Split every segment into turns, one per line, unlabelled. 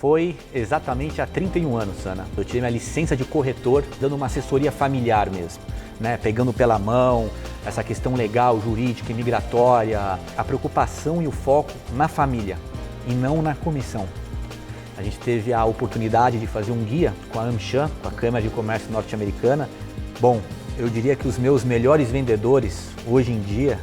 foi exatamente há 31 anos, Ana. Eu tirei minha licença de corretor, dando uma assessoria familiar mesmo, né? Pegando pela mão, essa questão legal, jurídica, imigratória, a preocupação e o foco na família e não na comissão. A gente teve a oportunidade de fazer um guia com a AmCham, com a Câmara de Comércio Norte-Americana. Bom, eu diria que os meus melhores vendedores, hoje em dia,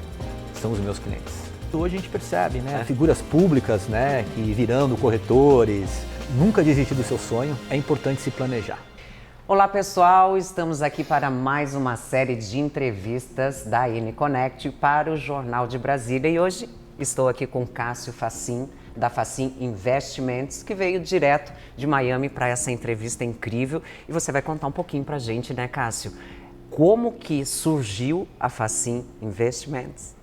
são os meus clientes. Hoje a gente percebe, né, figuras públicas, né, que virando corretores, nunca desistir do seu sonho, é importante se planejar.
Olá pessoal, estamos aqui para mais uma série de entrevistas da N-Connect para o Jornal de Brasília e hoje estou aqui com Cássio Facin, da Facin Investimentos, que veio direto de Miami para essa entrevista incrível e você vai contar um pouquinho para a gente, né, Cássio? Como que surgiu a Facin Investimentos?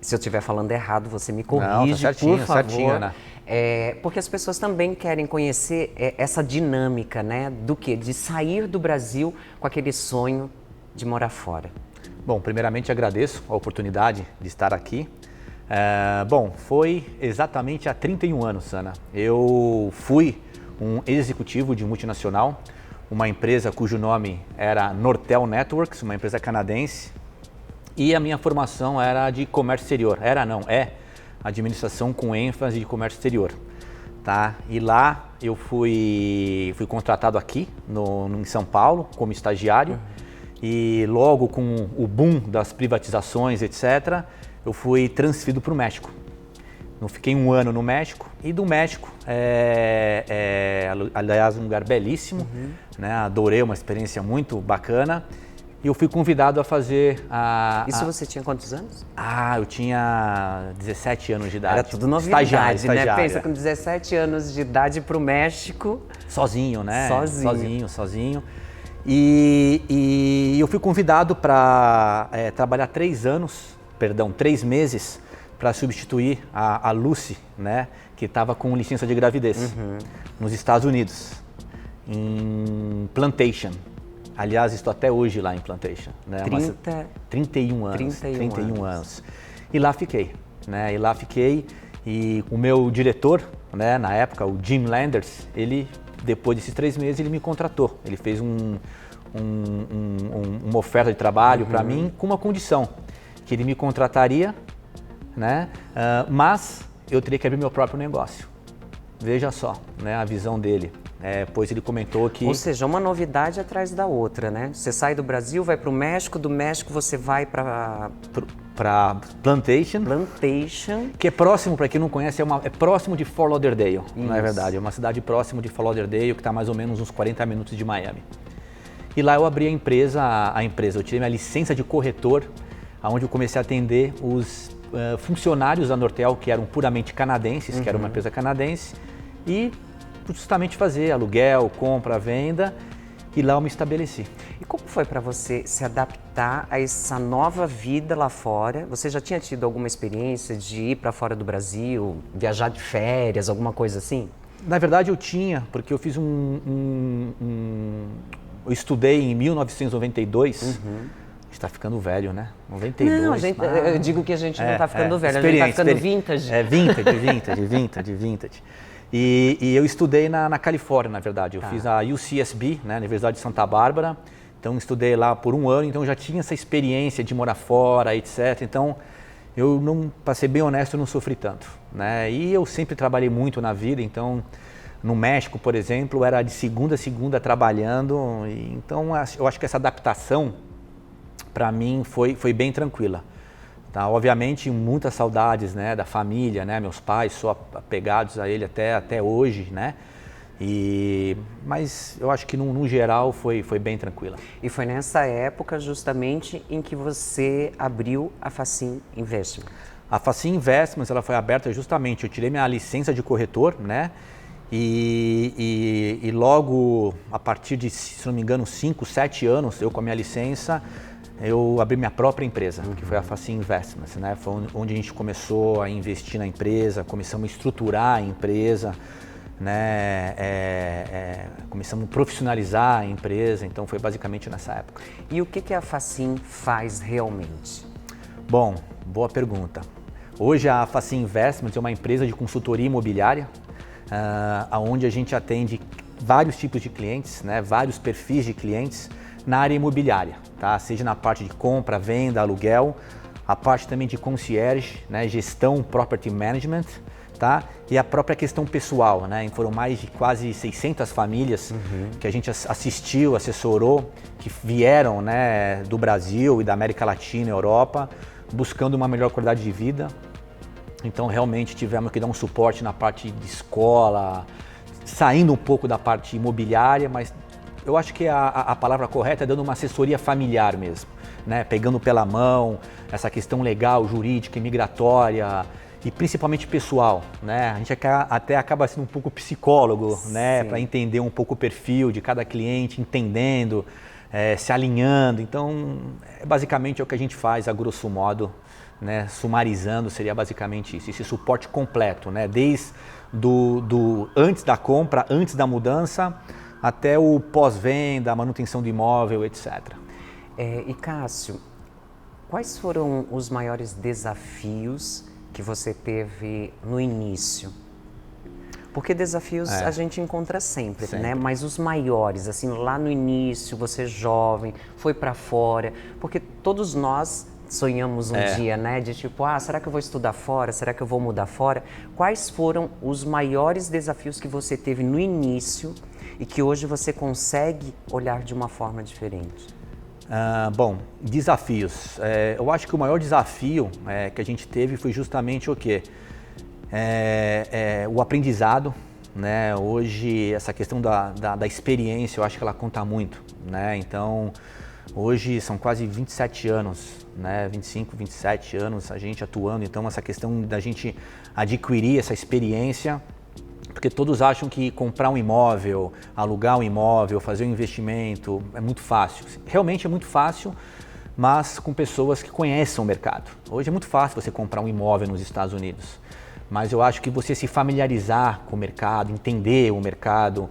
Se eu estiver falando errado, você me corrige,
não, tá certinho,
por favor.
Certinho, Ana.
Porque as pessoas também querem conhecer essa dinâmica, né? Do quê? De sair do Brasil com aquele sonho de morar fora.
Bom, primeiramente agradeço a oportunidade de estar aqui. Bom, foi exatamente há 31 anos, Ana. Eu fui um executivo de multinacional, uma empresa cujo nome era Nortel Networks, uma empresa canadense. E a minha formação era de comércio exterior. É administração com ênfase de comércio exterior. Tá? E lá eu fui contratado aqui em São Paulo como estagiário. E logo com o boom das privatizações, etc., eu fui transferido para o México. Eu fiquei um ano no México e do México, aliás, um lugar belíssimo, né? Adorei, uma experiência muito bacana. E eu fui convidado a fazer
Isso você tinha quantos anos?
Eu tinha 17 anos de idade.
Era tudo novidade, né? Pensa, com 17 anos de idade para o México.
Sozinho, né?
Sozinho.
E eu fui convidado para trabalhar 3 meses, para substituir a Lucy, né? Que estava com licença de gravidez nos Estados Unidos, em Plantation. Aliás, estou até hoje lá em Plantation. Né? 31 anos. E lá fiquei. Né? E o meu diretor, né, na época, o Jim Landers, ele, depois desses 3 meses, ele me contratou. Ele fez uma oferta de trabalho para mim com uma condição, que ele me contrataria, né, mas eu teria que abrir meu próprio negócio. Veja só, né, a visão dele. Pois ele comentou que...
Ou seja, uma novidade atrás da outra, né? Você sai do Brasil, vai para o México, do México você vai para
Plantation.
Que
é próximo, para quem não conhece, é próximo de Fort Lauderdale,
Isso.
Não é verdade? É uma cidade próxima de Fort Lauderdale, que está mais ou menos uns 40 minutos de Miami. E lá eu abri a empresa, eu tirei minha licença de corretor, onde eu comecei a atender os funcionários da Nortel, que eram puramente canadenses, que era uma empresa canadense, e justamente fazer aluguel, compra, venda, e lá eu me estabeleci.
E como foi para você se adaptar a essa nova vida lá fora? Você já tinha tido alguma experiência de ir para fora do Brasil, viajar de férias, alguma coisa assim?
Na verdade eu tinha, porque eu fiz eu estudei em 1992, a gente está ficando velho, né? 92.
Não, eu digo que a gente não está ficando velho, a gente está ficando vintage.
Vintage. E eu estudei na Califórnia, na verdade. Eu fiz a UCSB, né, Universidade de Santa Bárbara. Então, estudei lá por 1 ano, então já tinha essa experiência de morar fora, etc. Então, eu não, para ser bem honesto, eu não sofri tanto. Né? E eu sempre trabalhei muito na vida, então, no México, por exemplo, era de segunda a segunda trabalhando. Então, eu acho que essa adaptação, para mim, foi bem tranquila. Tá, obviamente, muitas saudades, né, da família, né, meus pais, sou apegados a ele até hoje, né, mas eu acho que no geral foi bem tranquila.
E foi nessa época justamente em que você abriu a Facin Investments?
A Facin Investments, ela foi aberta justamente, eu tirei minha licença de corretor, né, e logo a partir de, se não me engano, 5, 7 anos, eu com a minha licença, eu abri minha própria empresa, que foi a Facin Investments, né? Foi onde a gente começou a investir na empresa, começamos a estruturar a empresa, né? Começamos a profissionalizar a empresa, então foi basicamente nessa época.
E o que a Facin faz realmente?
Bom, boa pergunta. Hoje a Facin Investments é uma empresa de consultoria imobiliária. onde a gente atende vários tipos de clientes, né, vários perfis de clientes na área imobiliária, tá? Seja na parte de compra, venda, aluguel, a parte também de concierge, né, gestão, property management, tá? E a própria questão pessoal, né? Foram mais de quase 600 famílias que a gente assistiu, assessorou, que vieram, né, do Brasil e da América Latina e Europa, buscando uma melhor qualidade de vida. Então realmente tivemos que dar um suporte na parte de escola, saindo um pouco da parte imobiliária, mas eu acho que a palavra correta é dando uma assessoria familiar mesmo, né? Pegando pela mão essa questão legal, jurídica, imigratória e principalmente pessoal, né? A gente até acaba sendo um pouco psicólogo, né? Para entender um pouco o perfil de cada cliente, entendendo, se alinhando. Então, basicamente é o que a gente faz a grosso modo, né? Sumarizando, seria basicamente isso, esse suporte completo, né? Desde antes da compra, antes da mudança, até o pós-venda, a manutenção do imóvel, etc.
E Cássio, quais foram os maiores desafios que você teve no início? Porque desafios a gente encontra sempre, né? Mas os maiores, assim, lá no início, você jovem, foi para fora, porque todos nós sonhamos um dia, né? De tipo, será que eu vou estudar fora? Será que eu vou mudar fora? Quais foram os maiores desafios que você teve no início e que hoje você consegue olhar de uma forma diferente?
Bom, desafios. Eu acho que o maior desafio que a gente teve foi justamente o quê? O aprendizado, né? Hoje, essa questão da experiência, eu acho que ela conta muito, né? Então, hoje são quase 27 anos, né? 25, 27 anos a gente atuando, então essa questão da gente adquirir essa experiência, porque todos acham que comprar um imóvel, alugar um imóvel, fazer um investimento é muito fácil. Realmente é muito fácil, mas com pessoas que conhecem o mercado. Hoje é muito fácil você comprar um imóvel nos Estados Unidos, mas eu acho que você se familiarizar com o mercado, entender o mercado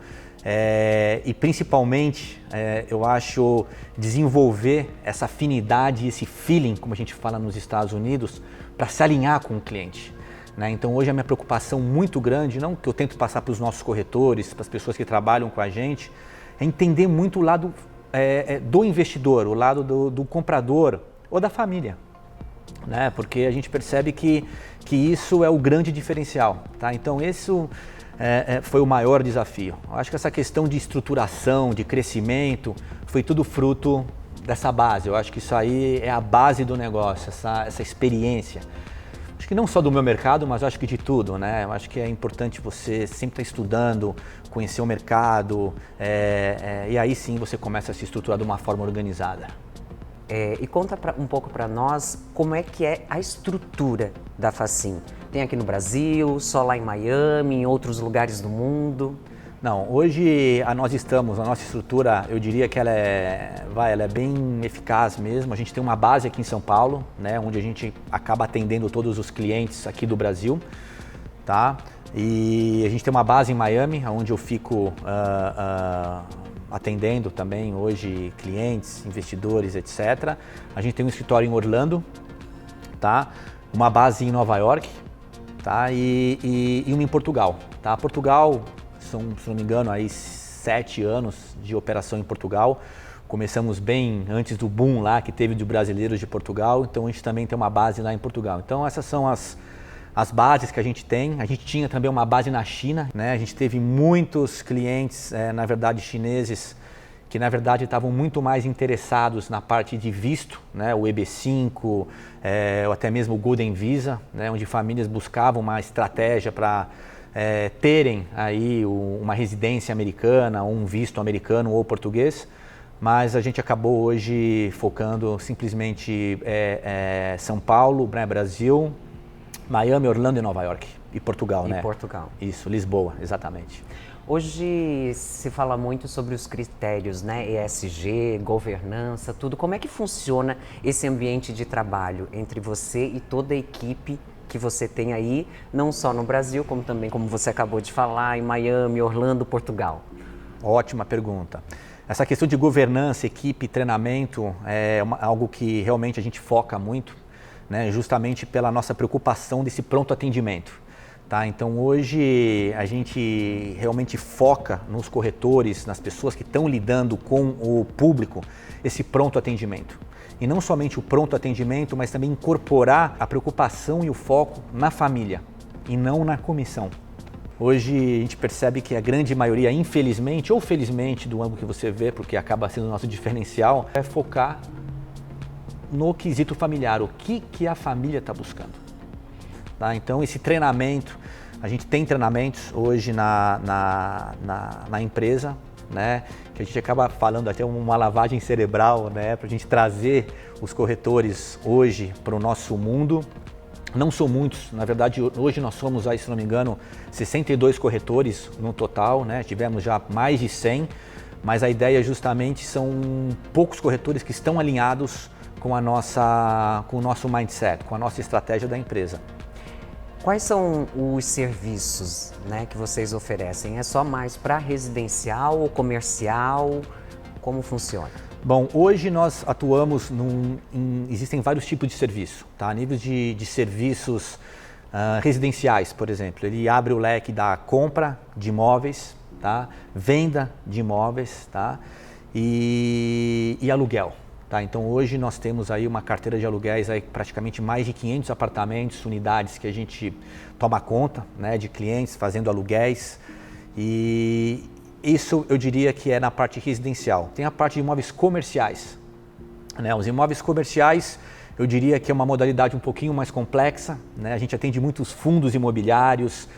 e principalmente, eu acho, desenvolver essa afinidade, esse feeling, como a gente fala nos Estados Unidos, para se alinhar com o cliente. Então hoje a minha preocupação muito grande, não que eu tento passar para os nossos corretores, para as pessoas que trabalham com a gente, é entender muito o lado do investidor, o lado do comprador ou da família, né? Porque a gente percebe que isso é o grande diferencial, tá? Então isso foi o maior desafio. Eu acho que essa questão de estruturação, de crescimento, foi tudo fruto dessa base. Eu acho que isso aí é a base do negócio, essa experiência. Acho que não só do meu mercado, mas eu acho que de tudo, né? Eu acho que é importante você sempre estar estudando, conhecer o mercado, e aí sim você começa a se estruturar de uma forma organizada.
E conta um pouco para nós como é que é a estrutura da Facim. Tem aqui no Brasil, só lá em Miami, em outros lugares do mundo?
Não, hoje a nossa estrutura, eu diria que ela é bem eficaz mesmo. A gente tem uma base aqui em São Paulo, né, onde a gente acaba atendendo todos os clientes aqui do Brasil, tá? E a gente tem uma base em Miami, onde eu fico atendendo também hoje clientes, investidores, etc. A gente tem um escritório em Orlando, tá? Uma base em Nova York, tá? E uma em Portugal, tá? Portugal, são, se não me engano, aí 7 anos de operação em Portugal. Começamos bem antes do boom lá que teve de brasileiros de Portugal, então a gente também tem uma base lá em Portugal. Então essas são as bases que a gente tem. A gente tinha também uma base na China, né? A gente teve muitos clientes, na verdade chineses, que na verdade estavam muito mais interessados na parte de visto, né? O EB5, ou até mesmo o Golden Visa, né? Onde famílias buscavam uma estratégia para terem aí uma residência americana, ou um visto americano ou português, mas a gente acabou hoje focando simplesmente São Paulo, né, Brasil, Miami, Orlando e Nova York. E Portugal, né?
E Portugal.
Isso, Lisboa, exatamente.
Hoje se fala muito sobre os critérios, né? ESG, governança, tudo. Como é que funciona esse ambiente de trabalho entre você e toda a equipe que você tem aí, não só no Brasil, como também, como você acabou de falar, em Miami, Orlando, Portugal?
Ótima pergunta. Essa questão de governança, equipe, treinamento é algo que realmente a gente foca muito, né? Justamente pela nossa preocupação desse pronto atendimento. Tá? Então hoje a gente realmente foca nos corretores, nas pessoas que estão lidando com o público, esse pronto atendimento. E não somente o pronto atendimento, mas também incorporar a preocupação e o foco na família e não na comissão. Hoje a gente percebe que a grande maioria, infelizmente ou felizmente, do ângulo que você vê, porque acaba sendo o nosso diferencial, é focar no quesito familiar, o que a família está buscando. Tá? Então esse treinamento, a gente tem treinamentos hoje na empresa, né, que a gente acaba falando até uma lavagem cerebral, né, para a gente trazer os corretores hoje para o nosso mundo. Não são muitos, na verdade hoje nós somos, aí, se não me engano, 62 corretores no total, né? Tivemos já mais de 100, mas a ideia justamente são poucos corretores que estão alinhados com o nosso mindset, com a nossa estratégia da empresa.
Quais são os serviços, né, que vocês oferecem? É só mais para residencial ou comercial? Como funciona?
Bom, hoje nós atuamos existem vários tipos de serviço, tá? A nível de serviços residenciais, por exemplo, ele abre o leque da compra de imóveis, tá? Venda de imóveis, tá? E aluguel. Tá? Então hoje nós temos aí uma carteira de aluguéis, aí praticamente mais de 500 apartamentos, unidades que a gente toma conta, né, de clientes fazendo aluguéis, e isso eu diria que é na parte residencial. Tem a parte de imóveis comerciais, né? Os imóveis comerciais eu diria que é uma modalidade um pouquinho mais complexa, né? A gente atende muitos fundos imobiliários,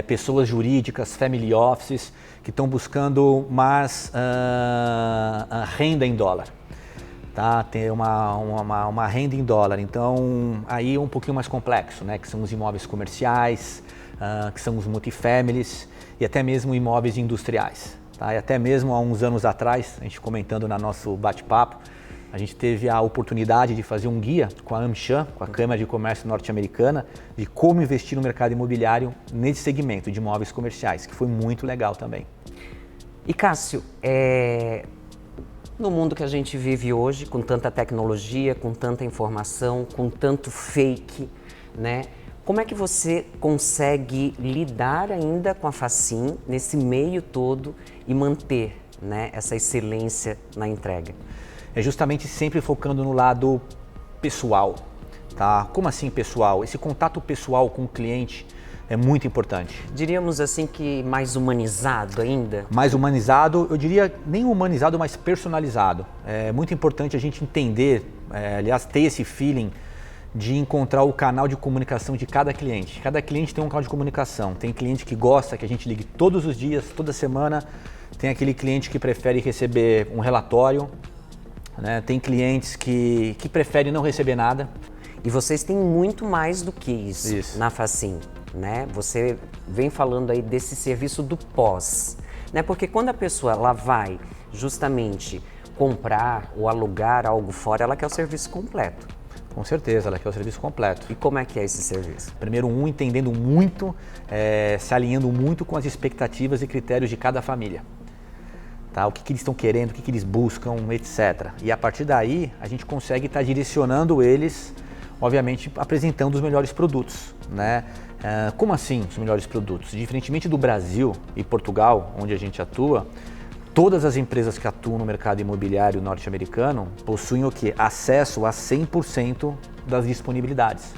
pessoas jurídicas, family offices, que estão buscando mais renda em dólar. Tá? Ter uma renda em dólar, então aí é um pouquinho mais complexo, né? Que são os imóveis comerciais, que são os multifamilies e até mesmo imóveis industriais. Tá? E até mesmo há uns anos atrás, a gente comentando no nosso bate-papo, a gente teve a oportunidade de fazer um guia com a AmCham, com a Câmara de Comércio Norte-Americana, de como investir no mercado imobiliário nesse segmento de imóveis comerciais, que foi muito legal também.
E Cássio, no mundo que a gente vive hoje, com tanta tecnologia, com tanta informação, com tanto fake, né? Como é que você consegue lidar ainda com a Facim nesse meio todo e manter, né, essa excelência na entrega?
É justamente sempre focando no lado pessoal, tá? Como assim pessoal? Esse contato pessoal com o cliente é muito importante.
Diríamos assim que mais humanizado ainda?
Mais humanizado, eu diria nem humanizado, mas personalizado. É muito importante a gente entender, aliás, ter esse feeling de encontrar o canal de comunicação de cada cliente. Cada cliente tem um canal de comunicação. Tem cliente que gosta que a gente ligue todos os dias, toda semana. Tem aquele cliente que prefere receber um relatório, né? Tem clientes que preferem não receber nada.
E vocês têm muito mais do que isso. Na Facim, né? Você vem falando aí desse serviço do pós, né? Porque quando a pessoa ela vai justamente comprar ou alugar algo fora, ela quer o serviço completo.
Com certeza, ela quer o serviço completo.
E como é que é esse serviço?
Primeiro, entendendo muito, se alinhando muito com as expectativas e critérios de cada família. Tá? O que eles estão querendo, o que eles buscam, etc. E a partir daí, a gente consegue estar direcionando eles, obviamente, apresentando os melhores produtos, né? Como assim os melhores produtos? Diferentemente do Brasil e Portugal, onde a gente atua, todas as empresas que atuam no mercado imobiliário norte-americano possuem o quê? Acesso a 100% das disponibilidades.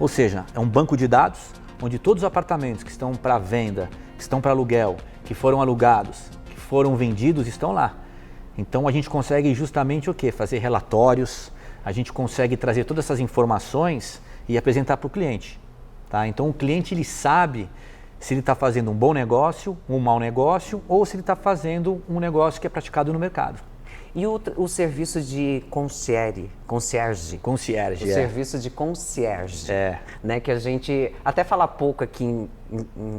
Ou seja, é um banco de dados onde todos os apartamentos que estão para venda, que estão para aluguel, que foram alugados, que foram vendidos, estão lá. Então a gente consegue justamente o quê? Fazer relatórios, a gente consegue trazer todas essas informações e apresentar para o cliente. Tá? Então o cliente ele sabe se ele está fazendo um bom negócio, um mau negócio, ou se ele está fazendo um negócio que é praticado no mercado.
E o serviço de concierge? O serviço de concierge, né? Que a gente até fala pouco aqui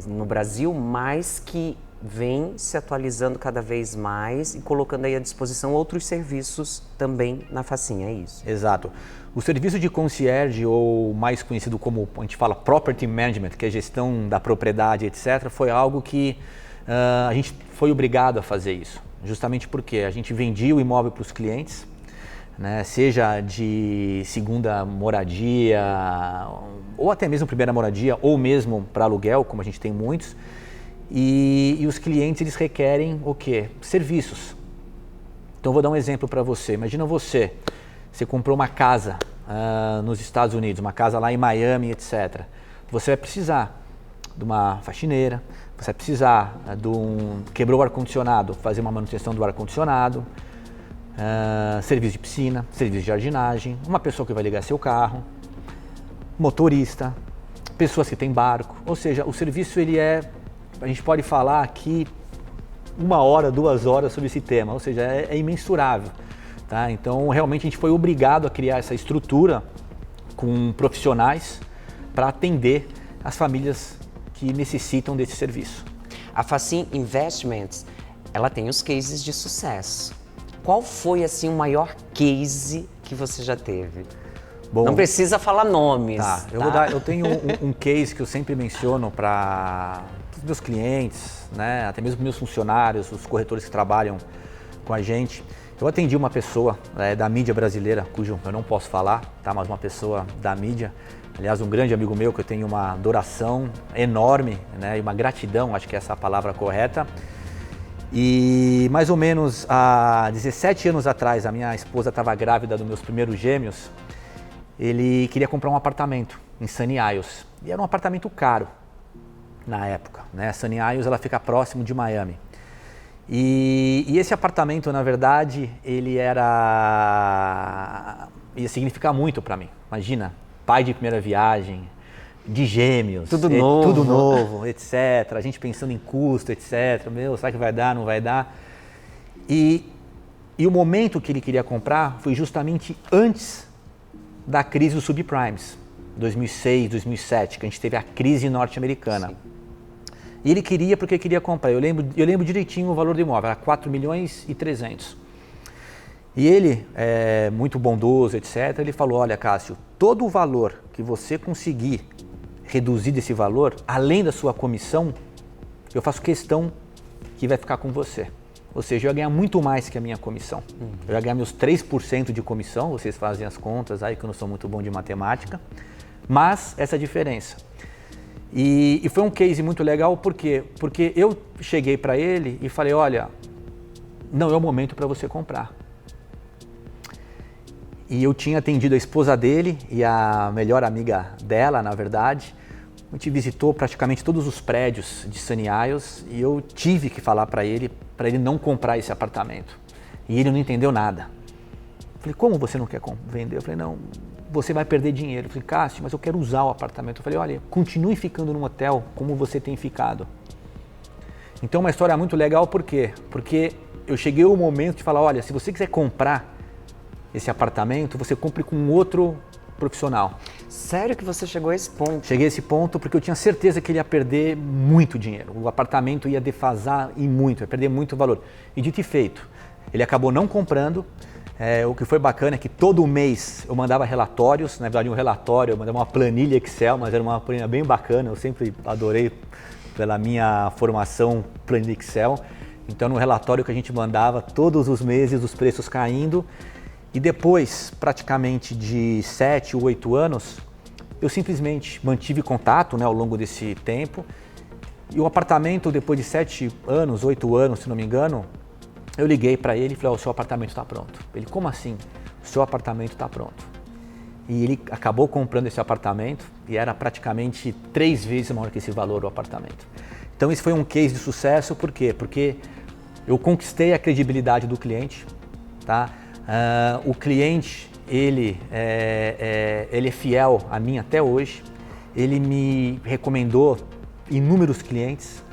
no Brasil, mas que vem se atualizando cada vez mais e colocando aí à disposição outros serviços também na Facim, é isso?
Exato. O serviço de concierge, ou mais conhecido como a gente fala property management, que é a gestão da propriedade, etc., foi algo que a gente foi obrigado a fazer isso. Justamente porque a gente vendia o imóvel para os clientes, né? Seja de segunda moradia, ou até mesmo primeira moradia, ou mesmo para aluguel, como a gente tem muitos. E os clientes, eles requerem o quê? Serviços. Então, vou dar um exemplo para você. Imagina você comprou uma casa nos Estados Unidos, uma casa lá em Miami, etc. Você vai precisar de uma faxineira, você vai precisar quebrou o ar-condicionado, fazer uma manutenção do ar-condicionado, serviço de piscina, serviço de jardinagem, uma pessoa que vai ligar seu carro, motorista, pessoas que têm barco. Ou seja, o serviço, a gente pode falar aqui 1 hora, 2 horas sobre esse tema, ou seja, é imensurável. Tá? Então, realmente, a gente foi obrigado a criar essa estrutura com profissionais para atender as famílias que necessitam desse serviço.
A Facim Investments, ela tem os cases de sucesso. Qual foi, assim, o maior case que você já teve? Bom, não precisa falar nomes.
Tá, eu tenho um case que eu sempre menciono para os meus clientes, né, até mesmo meus funcionários, os corretores que trabalham com a gente. Eu atendi uma pessoa da mídia brasileira, cujo eu não posso falar, tá? Mas uma pessoa da mídia, aliás, um grande amigo meu que eu tenho uma adoração enorme, né, e uma gratidão, acho que essa é a palavra correta. E mais ou menos há 17 anos atrás, a minha esposa estava grávida dos meus primeiros gêmeos, ele queria comprar um apartamento em Sunny Isles. E era um apartamento caro na época, né? Sunny Isles, ela fica próximo de Miami. E esse apartamento, na verdade, ia significar muito para mim. Imagina, pai de primeira viagem, de gêmeos, tudo novo, etc. A gente pensando em custo, etc. Meu, será que vai dar, não vai dar? E o momento que ele queria comprar foi justamente antes da crise dos subprimes, 2006, 2007, que a gente teve a crise norte-americana. Sim. E ele queria porque queria comprar. Eu lembro direitinho o valor do imóvel, era 4 milhões e 300. E ele, muito bondoso, etc., ele falou, olha, Cássio, todo o valor que você conseguir reduzir desse valor, além da sua comissão, eu faço questão que vai ficar com você. Ou seja, eu ia ganhar muito mais que a minha comissão. Eu ia ganhar meus 3% de comissão, vocês fazem as contas aí que eu não sou muito bom de matemática, mas essa diferença. E foi um case muito legal, por quê? Porque eu cheguei para ele e falei, olha, não é o momento para você comprar. E eu tinha atendido a esposa dele e a melhor amiga dela, na verdade. A gente visitou praticamente todos os prédios de Sunny Isles e eu tive que falar para ele não comprar esse apartamento. E ele não entendeu nada. Eu falei, como você não quer vender? Eu falei, não, você vai perder dinheiro. Eu falei, Cássio, mas eu quero usar o apartamento. Eu falei, olha, continue ficando num hotel como você tem ficado. Então, uma história muito legal, por quê? Porque eu cheguei ao momento de falar, olha, se você quiser comprar esse apartamento, você compre com outro profissional.
Sério que você chegou a esse ponto?
Cheguei a esse ponto porque eu tinha certeza que ele ia perder muito dinheiro. O apartamento ia defasar e muito, ia perder muito valor. E dito e feito, ele acabou não comprando. O que foi bacana é que todo mês eu mandava relatórios, na verdade um relatório, eu mandava uma planilha Excel, mas era uma planilha bem bacana, eu sempre adorei pela minha formação planilha Excel. Então no relatório que a gente mandava, todos os meses os preços caindo. E depois, praticamente de 7 ou 8 anos, eu simplesmente mantive contato, né, ao longo desse tempo. E o apartamento, depois de 7 anos, 8 anos, se não me engano, eu liguei para ele e falei, o seu apartamento está pronto. Ele, como assim? O seu apartamento está pronto. E ele acabou comprando esse apartamento e era praticamente 3 vezes maior que esse valor do apartamento. Então esse foi um case de sucesso, por quê? Porque eu conquistei a credibilidade do cliente, tá? O cliente, ele é fiel a mim até hoje, ele me recomendou inúmeros clientes,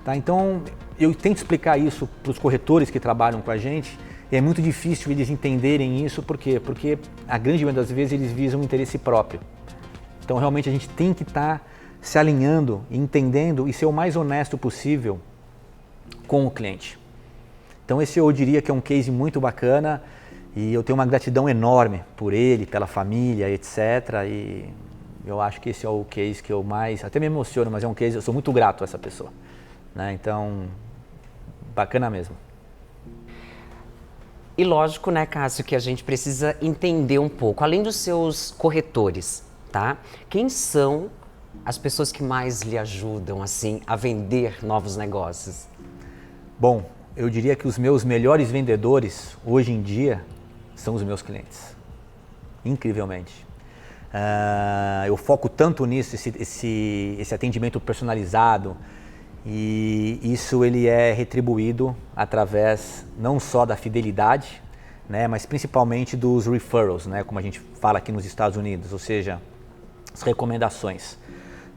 tá? Então eu tento explicar isso para os corretores que trabalham com a gente e é muito difícil eles entenderem isso, por quê? Porque a grande maioria das vezes eles visam um interesse próprio. Então realmente a gente tem que estar se alinhando, entendendo e ser o mais honesto possível com o cliente. Então esse eu diria que é um case muito bacana e eu tenho uma gratidão enorme por ele, pela família, etc. E eu acho que esse é o case que eu mais, até me emociono, mas é um case, eu sou muito grato a essa pessoa, né? Então, bacana mesmo.
E lógico, né, Cássio, que a gente precisa entender um pouco, além dos seus corretores, tá? Quem são as pessoas que mais lhe ajudam, assim, a vender novos negócios?
Bom, eu diria que os meus melhores vendedores, hoje em dia, são os meus clientes. Incrivelmente. Eu foco tanto nisso, esse atendimento personalizado, e isso ele é retribuído através não só da fidelidade, né, mas principalmente dos referrals, né, como a gente fala aqui nos Estados Unidos, ou seja, as recomendações.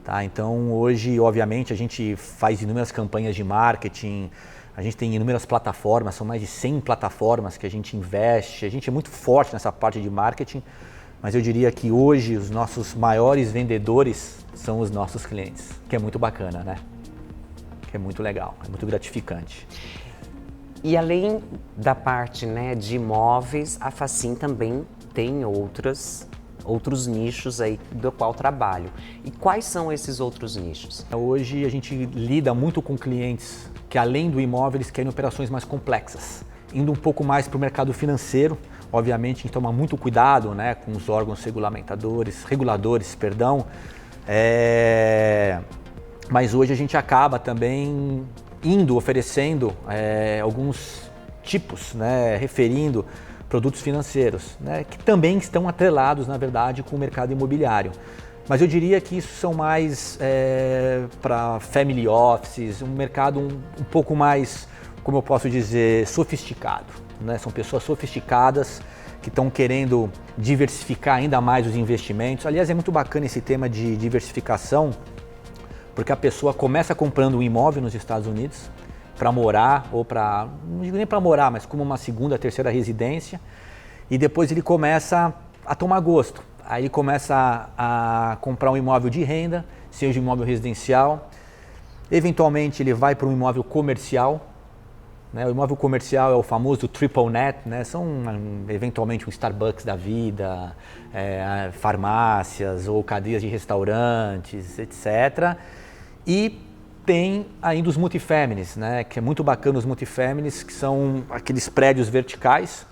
Tá? Então hoje, obviamente, a gente faz inúmeras campanhas de marketing, a gente tem inúmeras plataformas, são mais de 100 plataformas que a gente investe, a gente é muito forte nessa parte de marketing, mas eu diria que hoje os nossos maiores vendedores são os nossos clientes, que é muito bacana, né? Que é muito legal, é muito gratificante.
E além da parte, né, de imóveis, a Facim também tem outros nichos aí do qual trabalho. E quais são esses outros nichos?
Hoje a gente lida muito com clientes que, além do imóvel, eles querem operações mais complexas. Indo um pouco mais para o mercado financeiro, obviamente a gente toma muito cuidado, né, com os órgãos reguladores, mas hoje a gente acaba também oferecendo alguns tipos, né, referindo produtos financeiros, né, que também estão atrelados, na verdade, com o mercado imobiliário. Mas eu diria que isso são mais para family offices, um mercado um pouco mais, como eu posso dizer, sofisticado, né? São pessoas sofisticadas que estão querendo diversificar ainda mais os investimentos. Aliás, é muito bacana esse tema de diversificação, porque a pessoa começa comprando um imóvel nos Estados Unidos para morar, ou para, não digo nem para morar, mas como uma segunda, terceira residência, e depois ele começa a tomar gosto. Aí ele começa a comprar um imóvel de renda, seja um imóvel residencial, eventualmente ele vai para um imóvel comercial, né? O imóvel comercial é o famoso triple net, né? São eventualmente um Starbucks da vida, farmácias ou cadeias de restaurantes, etc. E tem ainda os multifamilies, né? Que é muito bacana os multifamilies, que são aqueles prédios verticais,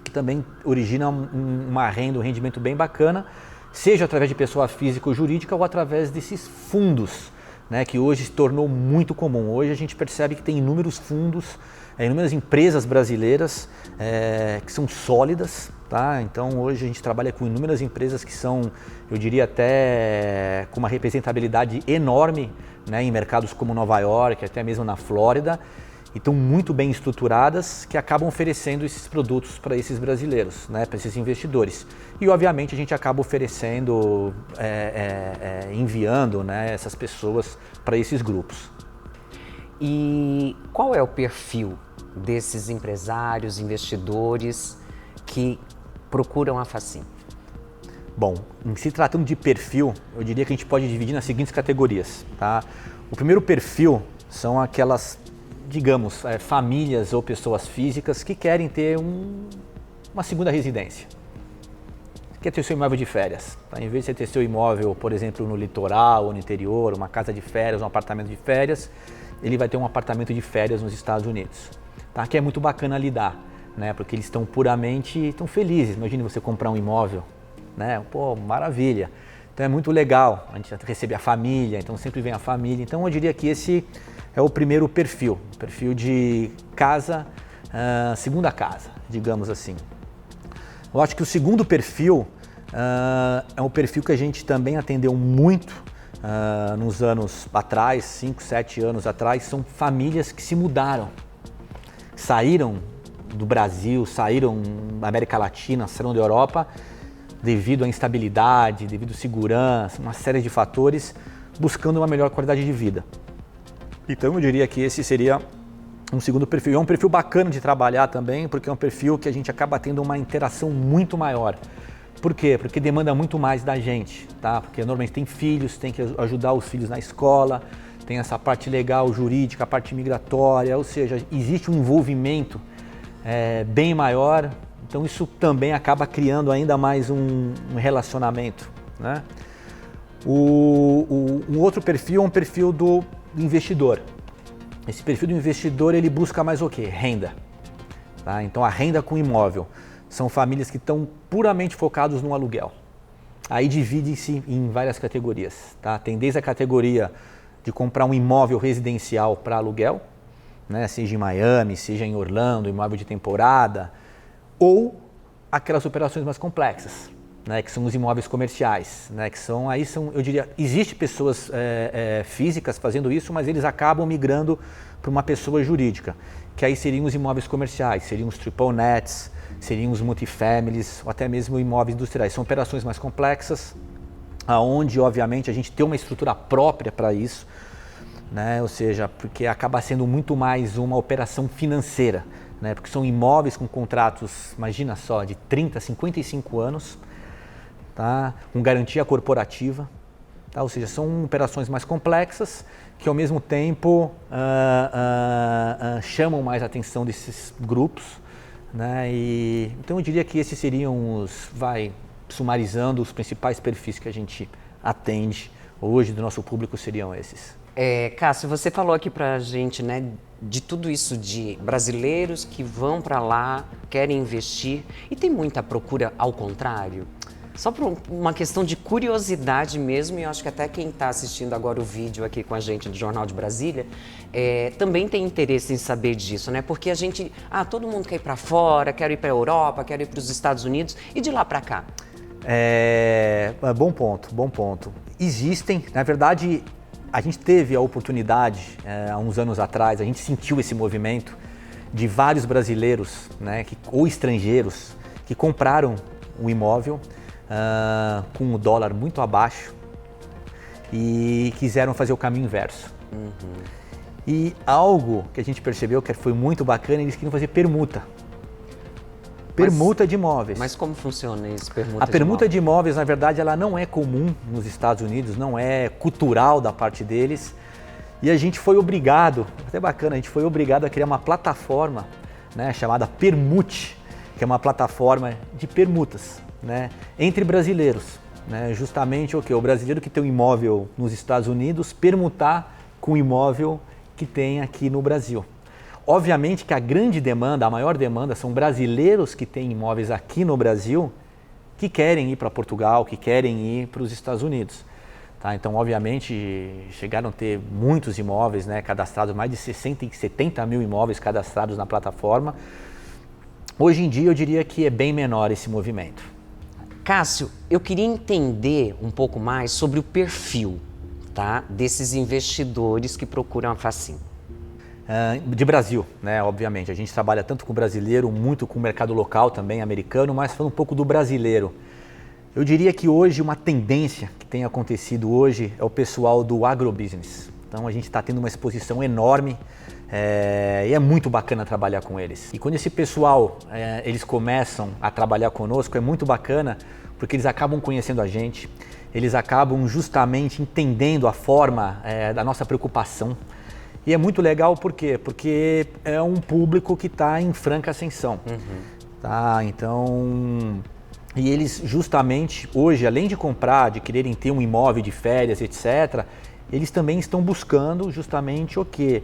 que também originam uma renda, um rendimento bem bacana, seja através de pessoa física ou jurídica ou através desses fundos, né, que hoje se tornou muito comum. Hoje a gente percebe que tem inúmeros fundos, inúmeras empresas brasileiras que são sólidas, tá? Então hoje a gente trabalha com inúmeras empresas que são, eu diria até com uma representabilidade enorme, né, em mercados como Nova York, até mesmo na Flórida, e estão muito bem estruturadas, que acabam oferecendo esses produtos para esses brasileiros, né, para esses investidores. E obviamente a gente acaba oferecendo, enviando, né, essas pessoas para esses grupos.
E qual é o perfil desses empresários, investidores que procuram a Facim?
Bom, em se tratando de perfil, eu diria que a gente pode dividir nas seguintes categorias, tá? O primeiro perfil são aquelas, digamos, famílias ou pessoas físicas que querem ter uma segunda residência. Quer ter seu imóvel de férias. Tá? Em vez de você ter seu imóvel, por exemplo, no litoral ou no interior, uma casa de férias, um apartamento de férias, ele vai ter um apartamento de férias nos Estados Unidos. Tá? Que é muito bacana lidar, né? Porque eles estão felizes. Imagine você comprar um imóvel, né? Pô, maravilha. Então é muito legal, a gente recebe a família, então sempre vem a família. Então eu diria que esse é o primeiro perfil, o perfil de casa, segunda casa, digamos assim. Eu acho que o segundo perfil é um perfil que a gente também atendeu muito nos anos atrás, 5, 7 anos atrás, são famílias que se mudaram, saíram do Brasil, saíram da América Latina, saíram da Europa, devido à instabilidade, devido à segurança, uma série de fatores, buscando uma melhor qualidade de vida. Então eu diria que esse seria um segundo perfil. É um perfil bacana de trabalhar também, porque é um perfil que a gente acaba tendo uma interação muito maior. Por quê? Porque demanda muito mais da gente, tá? Porque normalmente tem filhos, tem que ajudar os filhos na escola, tem essa parte legal, jurídica, a parte migratória, ou seja, existe um envolvimento bem maior. Então isso também acaba criando ainda mais um relacionamento, né? Um outro perfil é um perfil do investidor. Esse perfil do investidor, ele busca mais o quê? Renda. Tá? Então a renda com imóvel são famílias que estão puramente focados no aluguel. Aí divide-se em várias categorias. Tá? Tem desde a categoria de comprar um imóvel residencial para aluguel, né? Seja em Miami, seja em Orlando, imóvel de temporada, ou aquelas operações mais complexas, né? Que são os imóveis comerciais, né? Que são, eu diria, existe pessoas físicas fazendo isso, mas eles acabam migrando para uma pessoa jurídica, que aí seriam os imóveis comerciais, seriam os triple nets, seriam os multifamilies, ou até mesmo imóveis industriais. São operações mais complexas, aonde obviamente a gente tem uma estrutura própria para isso, né? Ou seja, porque acaba sendo muito mais uma operação financeira, né? Porque são imóveis com contratos, imagina só, de 30, 55 anos, tá? Com garantia corporativa, tá? Ou seja, são operações mais complexas que ao mesmo tempo chamam mais a atenção desses grupos, né? Então eu diria que esses seriam sumarizando, os principais perfis que a gente atende hoje do nosso público seriam esses.
Cássio, você falou aqui pra gente, né, de tudo isso de brasileiros que vão para lá, querem investir, e tem muita procura ao contrário? Só por uma questão de curiosidade mesmo, e eu acho que até quem está assistindo agora o vídeo aqui com a gente do Jornal de Brasília, também tem interesse em saber disso, né? Porque a gente, todo mundo quer ir para fora, quer ir para a Europa, quer ir para os Estados Unidos, e de lá para cá?
Bom ponto. Existem, na verdade, a gente teve a oportunidade, há uns anos atrás, a gente sentiu esse movimento de vários brasileiros, né, ou estrangeiros que compraram o imóvel com o dólar muito abaixo e quiseram fazer o caminho inverso. Uhum. E algo que a gente percebeu que foi muito bacana, eles queriam fazer permuta. Permuta de imóveis.
Mas como funciona isso,
A permuta de imóveis, na verdade, ela não é comum nos Estados Unidos, não é cultural da parte deles. E a gente foi obrigado, até bacana, a gente foi obrigado a criar uma plataforma, né, chamada Permute, que é uma plataforma de permutas, né, entre brasileiros. Né, justamente o brasileiro que tem um imóvel nos Estados Unidos permutar com o imóvel que tem aqui no Brasil. Obviamente que a grande demanda, a maior demanda, são brasileiros que têm imóveis aqui no Brasil que querem ir para Portugal, que querem ir para os Estados Unidos. Tá? Então, obviamente, chegaram a ter muitos imóveis, né, cadastrados, mais de 60 e 70 mil imóveis cadastrados na plataforma. Hoje em dia, eu diria que é bem menor esse movimento.
Cássio, eu queria entender um pouco mais sobre o perfil, tá, desses investidores que procuram a Facim.
De Brasil, né? Obviamente. A gente trabalha tanto com o brasileiro, muito com o mercado local também, americano, mas falando um pouco do brasileiro. Eu diria que hoje uma tendência que tem acontecido hoje é o pessoal do agrobusiness. Então a gente está tendo uma exposição enorme e é muito bacana trabalhar com eles. E quando esse pessoal, eles começam a trabalhar conosco, é muito bacana porque eles acabam conhecendo a gente, eles acabam justamente entendendo a forma da nossa preocupação. E é muito legal por quê? Porque é um público que está em franca ascensão. Uhum. Tá? Então, e eles justamente hoje, além de comprar, de quererem ter um imóvel de férias, etc., eles também estão buscando justamente o quê?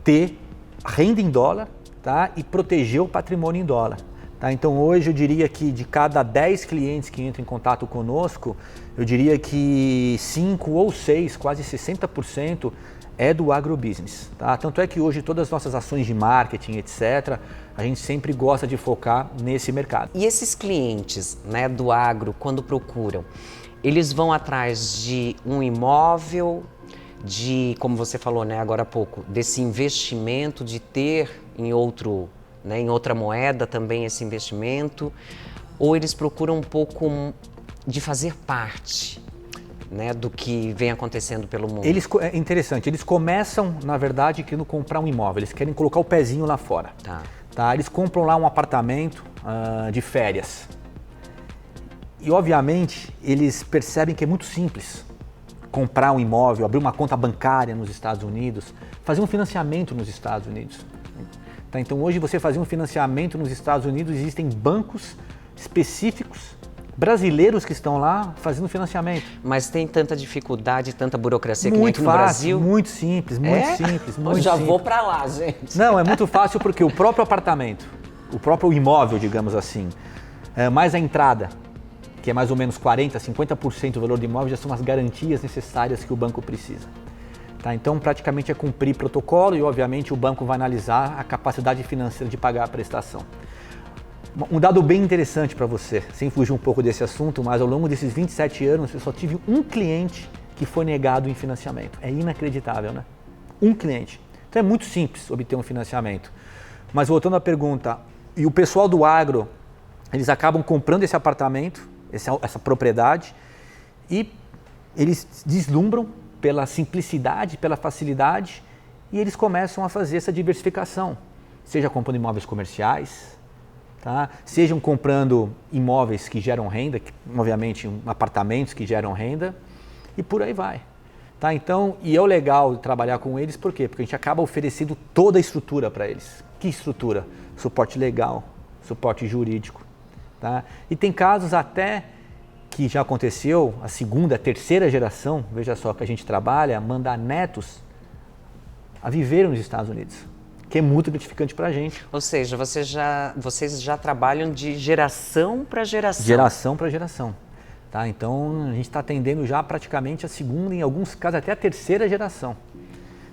Ter renda em dólar, tá? E proteger o patrimônio em dólar. Tá? Então hoje eu diria que de cada 10 clientes que entram em contato conosco, eu diria que 5 ou 6, quase 60%, é do agrobusiness. Tá? Tanto é que hoje todas as nossas ações de marketing, etc., a gente sempre gosta de focar nesse mercado.
E esses clientes, né, do agro, quando procuram, eles vão atrás de um imóvel, de, como você falou, né, agora há pouco, desse investimento, de ter em outra moeda também esse investimento, ou eles procuram um pouco de fazer parte, né, do que vem acontecendo pelo mundo?
É interessante, eles começam, na verdade, querendo comprar um imóvel, eles querem colocar o pezinho lá fora. Tá? Eles compram lá um apartamento de férias. E, obviamente, eles percebem que é muito simples comprar um imóvel, abrir uma conta bancária nos Estados Unidos, fazer um financiamento nos Estados Unidos. Tá? Então, hoje, você fazer um financiamento nos Estados Unidos, existem bancos específicos brasileiros que estão lá fazendo financiamento.
Mas tem tanta dificuldade, tanta burocracia que nem aqui no Brasil?
Muito simples, muito simples.
Eu já vou para lá, gente.
Não, é muito fácil porque o próprio apartamento, o próprio imóvel, digamos assim, mais a entrada, que é mais ou menos 40%, 50% do valor do imóvel, já são as garantias necessárias que o banco precisa. Tá? Então, praticamente é cumprir protocolo e, obviamente, o banco vai analisar a capacidade financeira de pagar a prestação. Um dado bem interessante para você, sem fugir um pouco desse assunto, mas ao longo desses 27 anos eu só tive um cliente que foi negado em financiamento. É inacreditável, né? Um cliente. Então é muito simples obter um financiamento. Mas voltando à pergunta, e o pessoal do agro, eles acabam comprando esse apartamento, essa propriedade, e eles deslumbram pela simplicidade, pela facilidade, e eles começam a fazer essa diversificação, seja comprando imóveis comerciais, tá? Sejam comprando imóveis que geram renda, obviamente apartamentos que geram renda, e por aí vai. Tá? Então, e é o legal trabalhar com eles, por quê? Porque a gente acaba oferecendo toda a estrutura para eles. Que estrutura? Suporte legal, suporte jurídico. Tá? E tem casos até que já aconteceu, a segunda, a terceira geração, veja só, que a gente trabalha, mandar netos a viver nos Estados Unidos, que é muito gratificante para a gente.
Ou seja, vocês já trabalham de geração para geração.
Geração para geração. Tá? Então, a gente está atendendo já praticamente a segunda, em alguns casos até a terceira geração.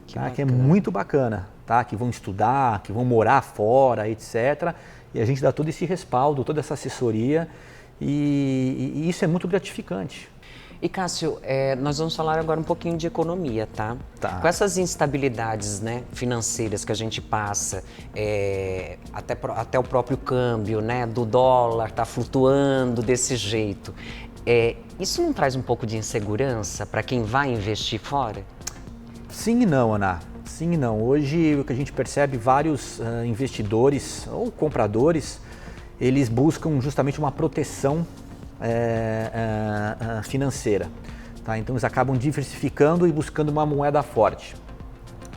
Que é muito bacana, tá? Que vão estudar, que vão morar fora, etc. E a gente dá todo esse respaldo, toda essa assessoria e isso é muito gratificante.
E Cássio, nós vamos falar agora um pouquinho de economia, tá?
Tá.
Com essas instabilidades, né, financeiras que a gente passa, até o próprio câmbio, né, do dólar tá flutuando desse jeito, isso não traz um pouco de insegurança para quem vai investir fora?
Sim e não, Ana. Sim e não. Hoje o que a gente percebe, vários investidores ou compradores, eles buscam justamente uma proteção financeira. Tá? Então eles acabam diversificando e buscando uma moeda forte.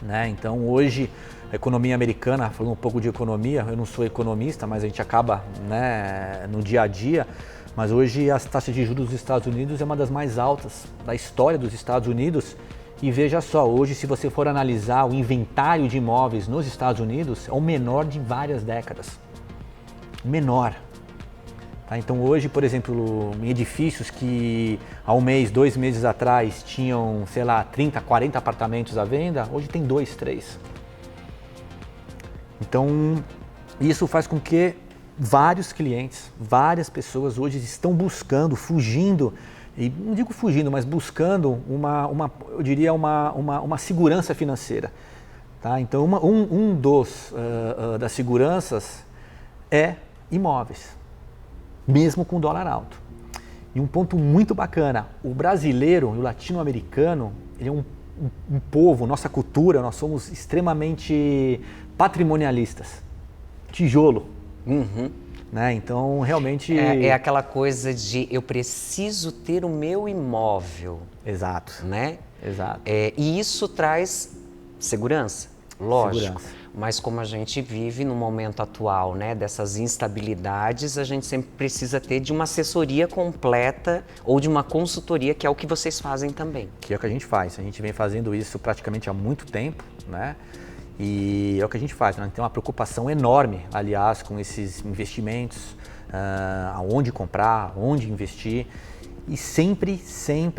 Né? Então hoje a economia americana, falando um pouco de economia, eu não sou economista, mas a gente acaba, né, no dia a dia, mas hoje as taxas de juros dos Estados Unidos é uma das mais altas da história dos Estados Unidos. E veja só, hoje se você for analisar o inventário de imóveis nos Estados Unidos, é o menor de várias décadas. Menor. Tá? Então hoje, por exemplo, em edifícios que há um mês, 2 meses atrás tinham, sei lá, 30, 40 apartamentos à venda, hoje tem 2, 3. Então isso faz com que vários clientes, várias pessoas hoje estão buscando, fugindo, e não digo fugindo, mas buscando eu diria uma segurança financeira. Tá? Então das seguranças é imóveis, mesmo com dólar alto. E um ponto muito bacana, o brasileiro e o latino-americano, ele é um povo, nossa cultura, nós somos extremamente patrimonialistas. Tijolo.
Uhum.
Né? Então, realmente...
É aquela coisa de eu preciso ter o meu imóvel.
Exato.
Né?
Exato.
E isso traz segurança, lógico.
Segurança.
Mas como a gente vive no momento atual, né, dessas instabilidades, a gente sempre precisa ter de uma assessoria completa ou de uma consultoria, que é o que vocês fazem também.
Que é o que a gente faz. A gente vem fazendo isso praticamente há muito tempo, né? E é o que a gente faz, né? A gente tem uma preocupação enorme, aliás, com esses investimentos, aonde comprar, onde investir, e sempre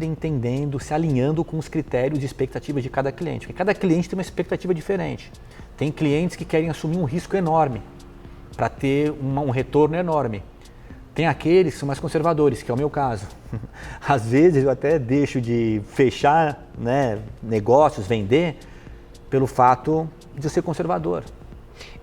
entendendo, se alinhando com os critérios e expectativas de cada cliente, porque cada cliente tem uma expectativa diferente. Tem clientes que querem assumir um risco enorme para ter um retorno enorme. Tem aqueles que são mais conservadores, que é o meu caso. Às vezes eu até deixo de fechar, né, negócios, vender, pelo fato de eu ser conservador.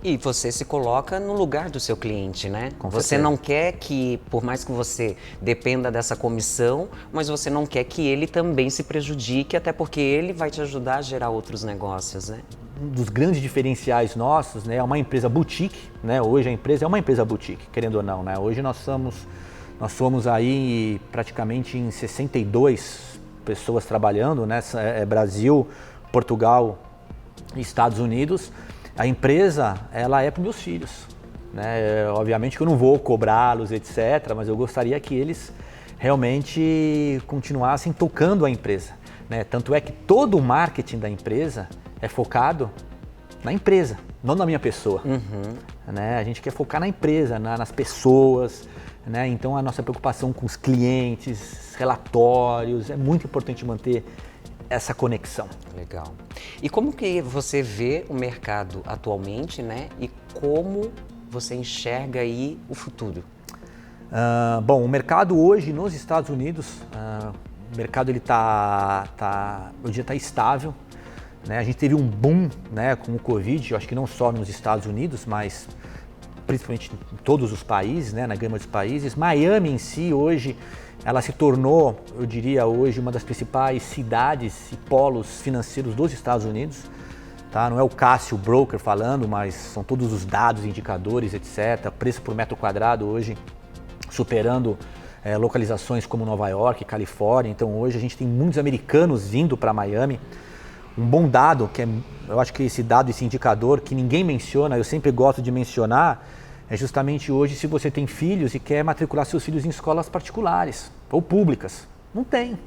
E você se coloca no lugar do seu cliente, né?
Com
você
certeza.
não quer que, por mais que você dependa dessa comissão, mas você não quer que ele também se prejudique, até porque ele vai te ajudar a gerar outros negócios, né?
Um dos grandes diferenciais nossos, né, é uma empresa boutique, né? Hoje a empresa é uma empresa boutique, querendo ou não, né? Hoje nós somos aí praticamente em 62 pessoas trabalhando, né? Brasil, Portugal e Estados Unidos. A empresa, ela é para meus filhos, né? Obviamente que eu não vou cobrá-los, etc., mas eu gostaria que eles realmente continuassem tocando a empresa, né? Tanto é que todo o marketing da empresa é focado na empresa, não na minha pessoa. Né? A gente quer focar na empresa, nas pessoas, né? Então a nossa preocupação com os clientes, relatórios, é muito importante manter essa conexão.
Legal. E como que você vê o mercado atualmente, né? E como você enxerga aí o futuro?
Bom, o mercado hoje nos Estados Unidos, o mercado ele tá estável. Né? A gente teve um boom, né, com o Covid, eu acho que não só nos Estados Unidos, mas principalmente em todos os países, né, na gama dos países. Miami em si hoje, ela se tornou, eu diria hoje, uma das principais cidades e polos financeiros dos Estados Unidos. Tá? Não é o Cássio broker falando, mas são todos os dados, indicadores, etc. Preço por metro quadrado hoje superando localizações como Nova York, Califórnia. Então hoje a gente tem muitos americanos vindo para Miami. Um bom dado, eu acho que esse dado, esse indicador que ninguém menciona, eu sempre gosto de mencionar, é justamente hoje se você tem filhos e quer matricular seus filhos em escolas particulares ou públicas. Não tem.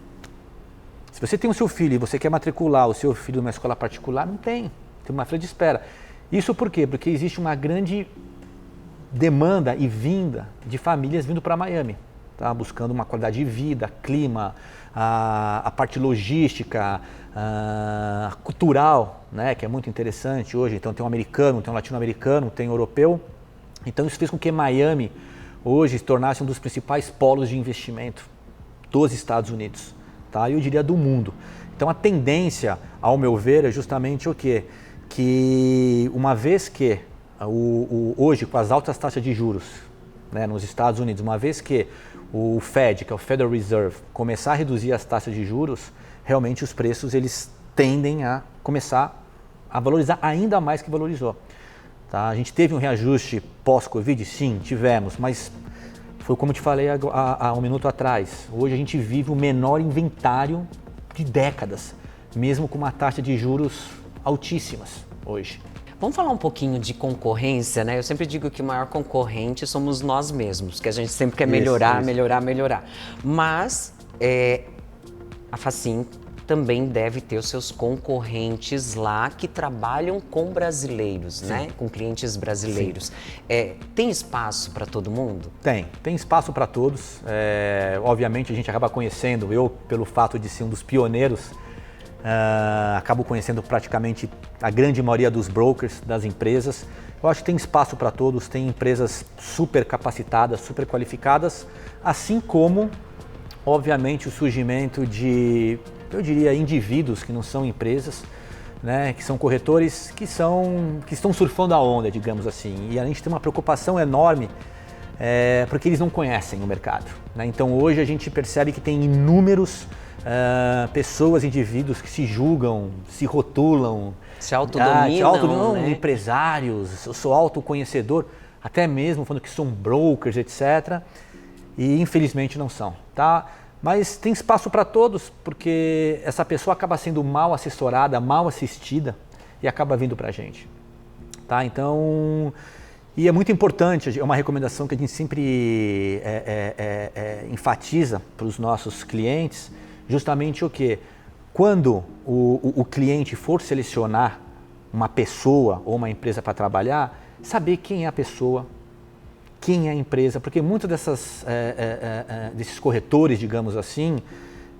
Se você tem o seu filho e você quer matricular o seu filho numa escola particular, não tem. Tem uma fila de espera. Isso por quê? Porque existe uma grande demanda e vinda de famílias vindo para Miami, tá? Buscando uma qualidade de vida, clima, a parte logística, cultural, né? Que é muito interessante hoje. Então tem um americano, tem um latino-americano, tem um europeu. Então isso fez com que Miami hoje se tornasse um dos principais polos de investimento dos Estados Unidos, tá? Eu diria do mundo. Então a tendência, ao meu ver, é justamente o quê? Que uma vez que hoje com as altas taxas de juros, né, nos Estados Unidos, uma vez que o Fed, que é o Federal Reserve, começar a reduzir as taxas de juros, realmente os preços eles tendem a começar a valorizar ainda mais que valorizou. Tá? A gente teve um reajuste pós-Covid? Sim, tivemos, mas foi como eu te falei há um minuto atrás. Hoje a gente vive o menor inventário de décadas, mesmo com uma taxa de juros altíssimas hoje.
Vamos falar um pouquinho de concorrência, né? Eu sempre digo que o maior concorrente somos nós mesmos, que a gente sempre quer melhorar, melhorar. Mas a Facim também deve ter os seus concorrentes lá que trabalham com brasileiros, né? Com clientes brasileiros. Tem espaço para todo mundo?
Tem espaço para todos. Obviamente a gente acaba conhecendo, eu pelo fato de ser um dos pioneiros, acabo conhecendo praticamente a grande maioria dos brokers, das empresas. Eu acho que tem espaço para todos, tem empresas super capacitadas, super qualificadas, assim como, obviamente, o surgimento de, eu diria, indivíduos que não são empresas, né, que são corretores que estão surfando a onda, digamos assim. E a gente tem uma preocupação enorme porque eles não conhecem o mercado, né? Então hoje a gente percebe que tem inúmeros pessoas, indivíduos que se julgam, se rotulam,
se autodominam, né?
Empresários, eu sou autoconhecedor, até mesmo falando que são brokers, etc. E infelizmente não são, tá? Mas tem espaço para todos, porque essa pessoa acaba sendo mal assessorada, mal assistida e acaba vindo para a gente, tá? Então, e é muito importante, é uma recomendação que a gente sempre enfatiza para os nossos clientes, justamente o que? Quando o cliente for selecionar uma pessoa ou uma empresa para trabalhar, saber quem é a pessoa, quem é a empresa, porque muitos desses corretores, digamos assim,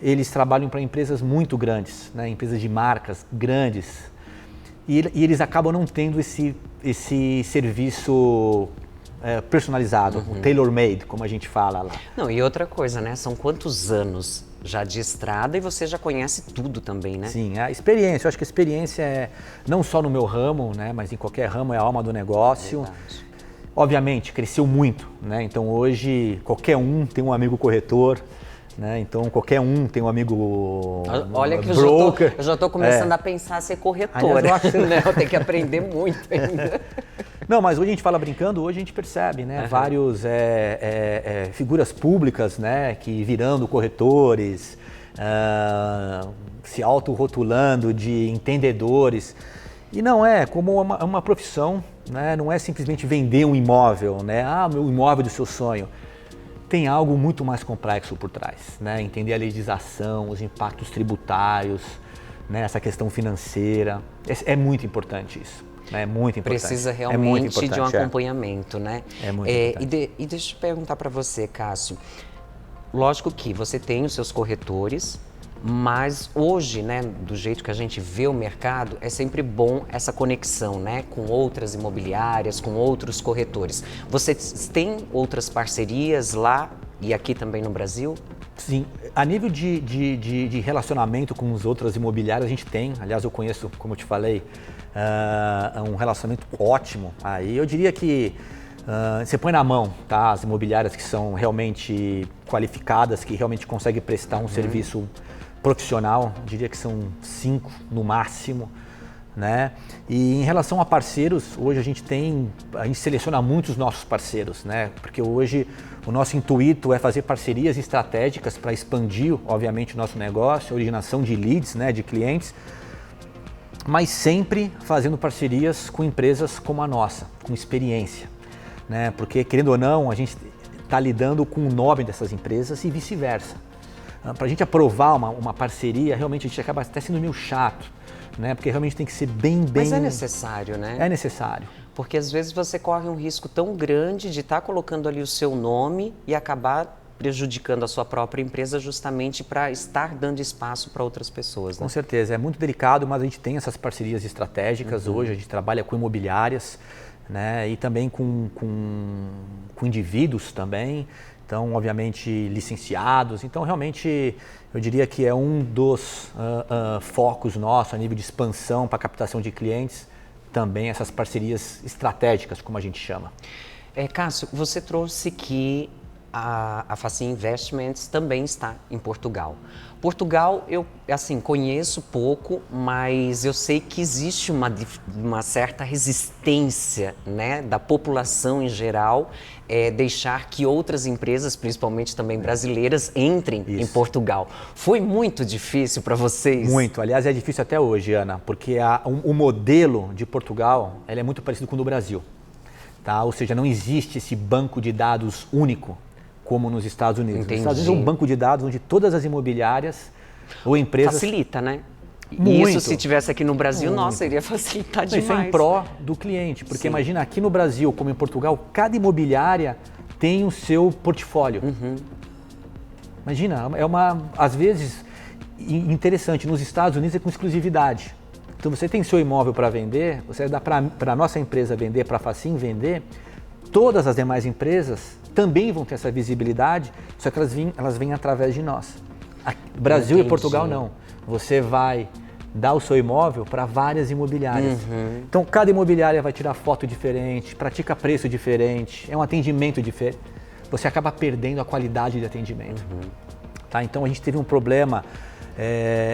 eles trabalham para empresas muito grandes, né? Empresas de marcas grandes, e eles acabam não tendo esse serviço personalizado, o tailor-made, como a gente fala lá.
Não, e outra coisa, né? São quantos anos já de estrada e você já conhece tudo também, né?
Sim, a experiência. Eu acho que a experiência é não só no meu ramo, né? Mas em qualquer ramo é a alma do negócio.
Verdade.
Obviamente, cresceu muito, né? Então hoje qualquer um tem um amigo corretor, né? Então qualquer um tem um amigo
Olha que
broker.
eu já estou começando a pensar ser corretora.
Aliás, eu acho...
né? Eu tenho que aprender muito ainda.
Não, mas hoje a gente fala brincando, hoje a gente percebe, né? Vários figuras públicas, né? Que virando corretores, se autorrotulando de entendedores. E não é como uma profissão, né? Não é simplesmente vender um imóvel, né? Ah, o meu imóvel do seu sonho. Tem algo muito mais complexo por trás, né? Entender a legislação, os impactos tributários, né? Essa questão financeira. É muito importante isso. É muito importante.
Precisa
muito
realmente
importante,
de um acompanhamento, né?
É muito importante.
E deixa eu perguntar para você, Cássio. Lógico que você tem os seus corretores, mas hoje, né, do jeito que a gente vê o mercado, é sempre bom essa conexão, né, com outras imobiliárias, com outros corretores. Você tem outras parcerias lá e aqui também no Brasil?
Sim, a nível de relacionamento com as outras imobiliárias a gente tem, aliás eu conheço, como eu te falei, um relacionamento ótimo. Aí eu diria que você põe na mão, tá, as imobiliárias que são realmente qualificadas, que realmente conseguem prestar um serviço profissional, diria que são 5 no máximo, né? E em relação a parceiros, hoje a gente seleciona muito os nossos parceiros, né? Porque hoje o nosso intuito é fazer parcerias estratégicas para expandir, obviamente, o nosso negócio, a originação de leads, né, de clientes, mas sempre fazendo parcerias com empresas como a nossa, com experiência, né? Porque, querendo ou não, a gente está lidando com o nome dessas empresas e vice-versa. Para a gente aprovar uma parceria, realmente a gente acaba até sendo meio chato, né? Porque realmente tem que ser bem...
Mas é necessário, né?
É necessário.
Porque às vezes você corre um risco tão grande de estar colocando ali o seu nome e acabar prejudicando a sua própria empresa justamente para estar dando espaço para outras pessoas, né?
Com certeza, é muito delicado, mas a gente tem essas parcerias estratégicas hoje, a gente trabalha com imobiliárias, né? E também com indivíduos também. Então, obviamente, licenciados. Então, realmente, eu diria que é um dos focos nossos a nível de expansão para captação de clientes, também essas parcerias estratégicas, como a gente chama.
Cássio, você trouxe que a Facim Investments também está em Portugal. Portugal, eu conheço pouco, mas eu sei que existe uma certa resistência, né, da população em geral, deixar que outras empresas, principalmente também brasileiras, entrem em Portugal. Foi muito difícil para vocês?
Muito. Aliás, é difícil até hoje, Ana, porque o modelo de Portugal ele é muito parecido com o do Brasil. Tá? Ou seja, não existe esse banco de dados único como nos Estados Unidos.
Entendi.
Nos Estados Unidos é um banco de dados onde todas as imobiliárias ou empresas...
Facilita, né?
Muito.
Isso, se tivesse aqui no Brasil, nossa, iria facilitar demais.
Isso é em pró do cliente, porque
Sim.
Imagina, aqui no Brasil, como em Portugal, cada imobiliária tem o seu portfólio. Imagina, às vezes, interessante, nos Estados Unidos é com exclusividade. Então você tem seu imóvel para vender, você dá para a nossa empresa vender, para a Facim vender, todas as demais empresas também vão ter essa visibilidade, só que elas vêm através de nós. Brasil e Portugal não. Você vai dar o seu imóvel para várias imobiliárias. Então cada imobiliária vai tirar foto diferente, pratica preço diferente, é um atendimento diferente. Você acaba perdendo a qualidade de atendimento. Tá? Então a gente teve um problema,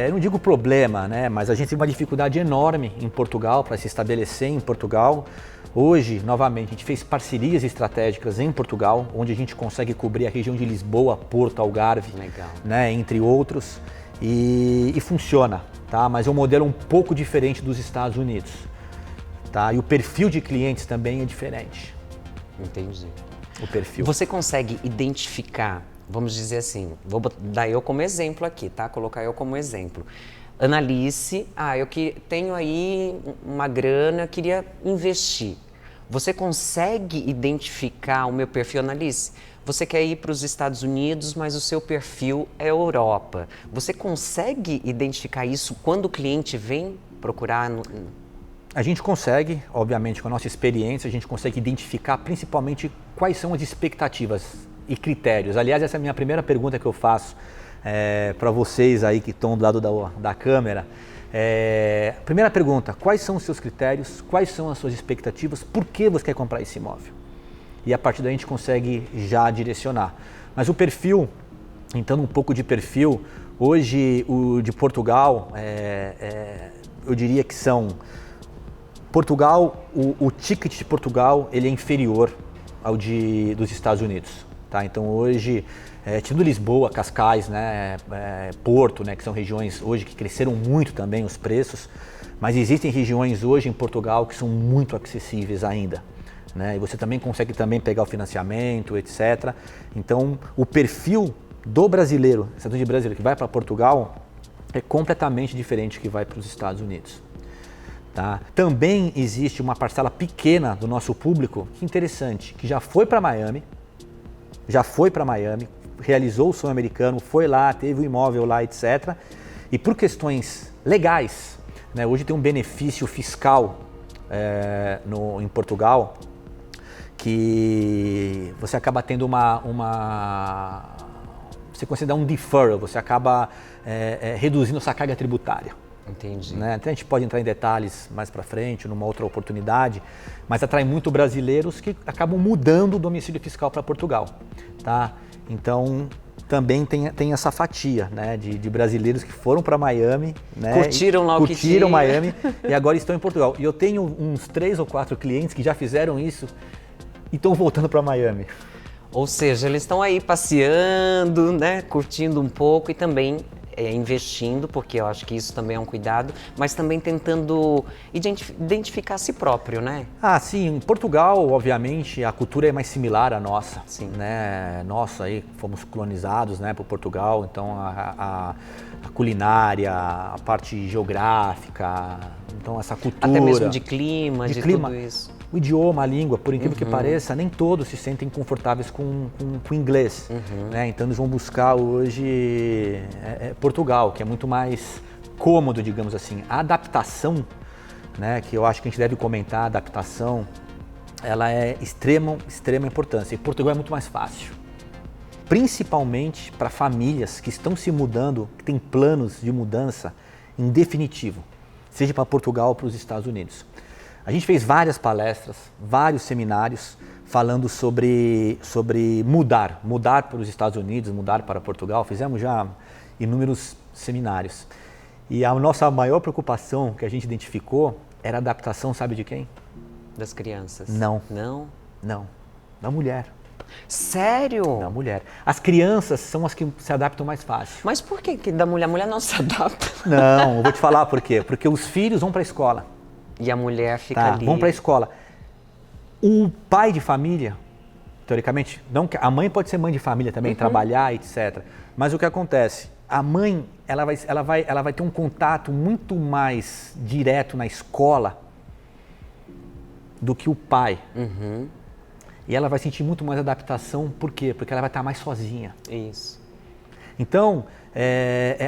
eu não digo problema, né? Mas a gente teve uma dificuldade enorme em Portugal para se estabelecer em Portugal. Hoje, novamente, a gente fez parcerias estratégicas em Portugal, onde a gente consegue cobrir a região de Lisboa, Porto, Algarve, né, entre outros, e funciona, tá? Mas é um modelo um pouco diferente dos Estados Unidos, tá? E o perfil de clientes também é diferente.
Entendi.
O perfil.
Você consegue identificar, vamos dizer assim, vou dar eu como exemplo aqui, tá? Colocar eu como exemplo. Analice, eu tenho aí uma grana, queria investir. Você consegue identificar o meu perfil, Analice? Você quer ir para os Estados Unidos, mas o seu perfil é Europa. Você consegue identificar isso quando o cliente vem procurar?
A gente consegue, obviamente, com a nossa experiência, a gente consegue identificar principalmente quais são as expectativas e critérios. Aliás, essa é a minha primeira pergunta que eu faço para vocês aí que estão do lado da câmera. Primeira pergunta, quais são os seus critérios, quais são as suas expectativas, por que você quer comprar esse imóvel? E a partir daí a gente consegue já direcionar. Mas o perfil, então um pouco de perfil, hoje o de Portugal, eu diria que são... Portugal, o ticket de Portugal ele é inferior ao dos Estados Unidos. Tá? Então hoje, tirando Lisboa, Cascais, né, Porto, né, que são regiões hoje que cresceram muito também os preços, mas existem regiões hoje em Portugal que são muito acessíveis ainda. Né? E você também consegue pegar o financiamento, etc. Então o perfil do brasileiro, estudante brasileiro que vai para Portugal é completamente diferente do que vai para os Estados Unidos. Tá? Também existe uma parcela pequena do nosso público, que interessante, que já foi para Miami, realizou o sonho americano, foi lá, teve o imóvel lá, etc. E por questões legais, né, hoje tem um benefício fiscal em Portugal, que você acaba tendo você considera um deferral, você acaba reduzindo a sua carga tributária.
Entendi.
Né? Então a gente pode entrar em detalhes mais para frente, numa outra oportunidade, mas atrai muito brasileiros que acabam mudando o domicílio fiscal para Portugal. Tá? Então também tem essa fatia, né, de brasileiros que foram para Miami, né,
curtiram lá o que tinha.
Miami e agora estão em Portugal. E eu tenho uns 3 ou 4 clientes que já fizeram isso e estão voltando para Miami.
Ou seja, eles estão aí passeando, né, curtindo um pouco e também investindo, porque eu acho que isso também é um cuidado, mas também tentando identificar a si próprio, né?
Ah, sim. Em Portugal, obviamente, a cultura é mais similar à nossa.
Sim.
Né? Nós aí fomos colonizados, né, por Portugal, então a culinária, a parte geográfica, então essa cultura.
Até mesmo de clima, de tudo isso.
O idioma, a língua, por incrível que pareça, nem todos se sentem confortáveis com o inglês. Né? Então eles vão buscar hoje Portugal, que é muito mais cômodo, digamos assim. A adaptação, né, que eu acho que a gente deve comentar, a adaptação, ela é extrema importância. E Portugal é muito mais fácil. Principalmente para famílias que estão se mudando, que têm planos de mudança em definitivo, seja para Portugal ou para os Estados Unidos. A gente fez várias palestras, vários seminários falando sobre mudar para os Estados Unidos, mudar para Portugal. Fizemos já inúmeros seminários. E a nossa maior preocupação que a gente identificou era a adaptação, sabe de quem?
Das crianças.
Não.
Não?
Não. Da mulher.
Sério?
Da mulher. As crianças são as que se adaptam mais fácil.
Mas por que da mulher? A mulher não se adapta?
Não, eu vou te falar por quê. Porque os filhos vão para a escola.
E a mulher fica ali.
Vão para a escola. O pai de família, teoricamente, a mãe pode ser mãe de família também, trabalhar, etc. Mas o que acontece? A mãe, ela vai ter um contato muito mais direto na escola do que o pai. E ela vai sentir muito mais adaptação, por quê? Porque ela vai estar mais sozinha.
Isso.
Então,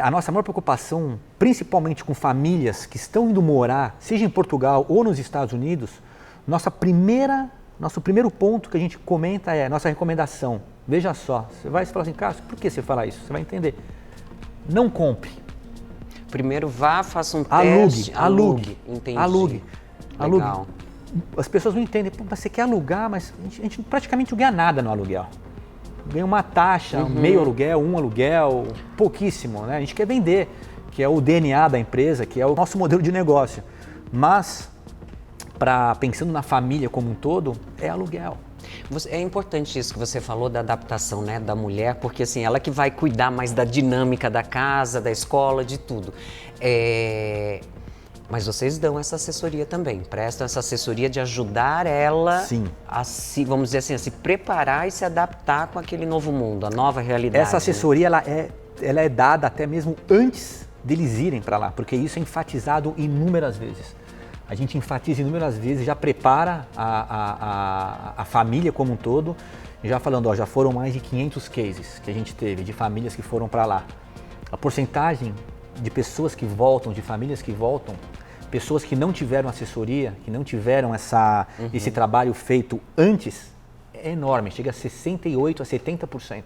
a nossa maior preocupação, principalmente com famílias que estão indo morar, seja em Portugal ou nos Estados Unidos, nosso primeiro ponto que a gente comenta é a nossa recomendação. Veja só, você vai falar assim, Cássio, por que você fala isso? Você vai entender. Não compre.
Primeiro vá, faça um teste.
Alugue.
Entendi.
Alugue.
Legal.
As pessoas não entendem, mas você quer alugar, mas a gente praticamente não ganha nada no aluguel. Ganha uma taxa, meio aluguel, um aluguel, pouquíssimo, né? A gente quer vender, que é o DNA da empresa, que é o nosso modelo de negócio. Mas, pensando na família como um todo, é aluguel.
É importante isso que você falou da adaptação, né, da mulher, porque assim, ela que vai cuidar mais da dinâmica da casa, da escola, de tudo. Mas vocês dão essa assessoria também, prestam essa assessoria de ajudar ela a se, vamos dizer assim, a se preparar e se adaptar com aquele novo mundo, a nova realidade.
Essa assessoria, ela é dada até mesmo antes deles irem para lá, porque isso é enfatizado inúmeras vezes. A gente enfatiza inúmeras vezes, já prepara a família como um todo, já falando, já foram mais de 500 cases que a gente teve de famílias que foram para lá. A porcentagem de pessoas que voltam, de famílias que voltam, pessoas que não tiveram assessoria, que não tiveram esse trabalho feito antes, é enorme, chega a 68% a 70%.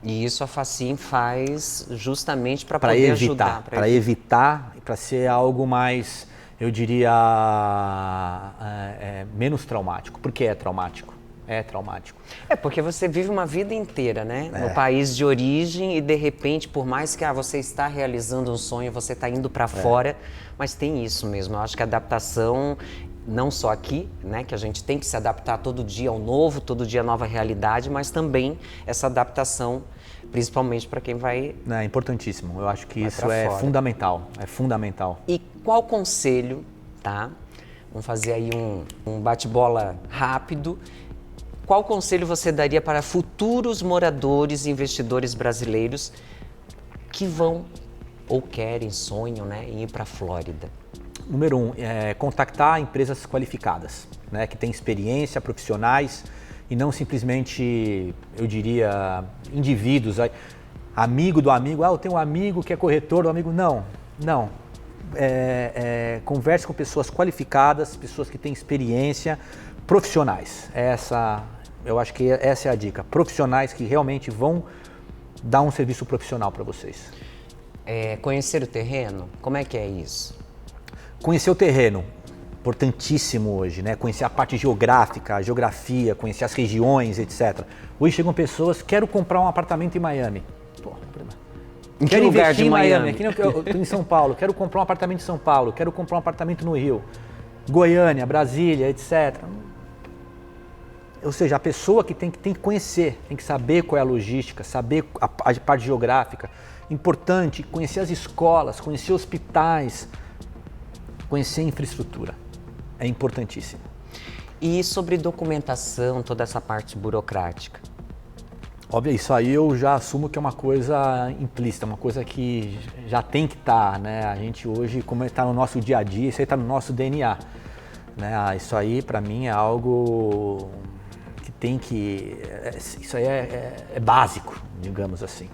E isso a Facim faz justamente para poder ajudar.
Para evitar, para ser algo mais, eu diria, menos traumático. Porque é traumático. É traumático.
Porque você vive uma vida inteira, né? No país de origem e de repente, por mais que você está realizando um sonho, você está indo para fora, mas tem isso mesmo. Eu acho que a adaptação, não só aqui, né? Que a gente tem que se adaptar todo dia ao novo, todo dia à nova realidade, mas também essa adaptação, principalmente para quem vai...
É importantíssimo. Eu acho que isso é fundamental. É fundamental.
E qual conselho, tá? Vamos fazer aí um bate-bola rápido. Qual conselho você daria para futuros moradores e investidores brasileiros que vão ou querem, sonham, né, em ir para a Flórida?
Número um, contactar empresas qualificadas, né, que têm experiência, profissionais e não simplesmente, eu diria, indivíduos. Amigo do amigo, eu tenho um amigo que é corretor do amigo. Não. Converse com pessoas qualificadas, pessoas que têm experiência, profissionais. Eu acho que essa é a dica. Profissionais que realmente vão dar um serviço profissional para vocês.
Conhecer o terreno, como é que é isso?
Conhecer o terreno, importantíssimo hoje, né? Conhecer a parte geográfica, a geografia, conhecer as regiões, etc. Hoje chegam pessoas, quero comprar um apartamento em Miami.
Em que lugar de Miami?
Aqui em São Paulo, quero comprar um apartamento em São Paulo, quero comprar um apartamento no Rio, Goiânia, Brasília, etc. Ou seja, a pessoa que tem que conhecer, tem que saber qual é a logística, saber a parte geográfica. Importante conhecer as escolas, conhecer hospitais, conhecer a infraestrutura. É importantíssimo.
E sobre documentação, toda essa parte burocrática?
Óbvio, isso aí eu já assumo que é uma coisa implícita, uma coisa que já tem que estar, né? A gente hoje, como está no nosso dia a dia, isso aí está no nosso DNA, né? Isso aí para mim é algo que tem que... Isso aí é básico, digamos assim,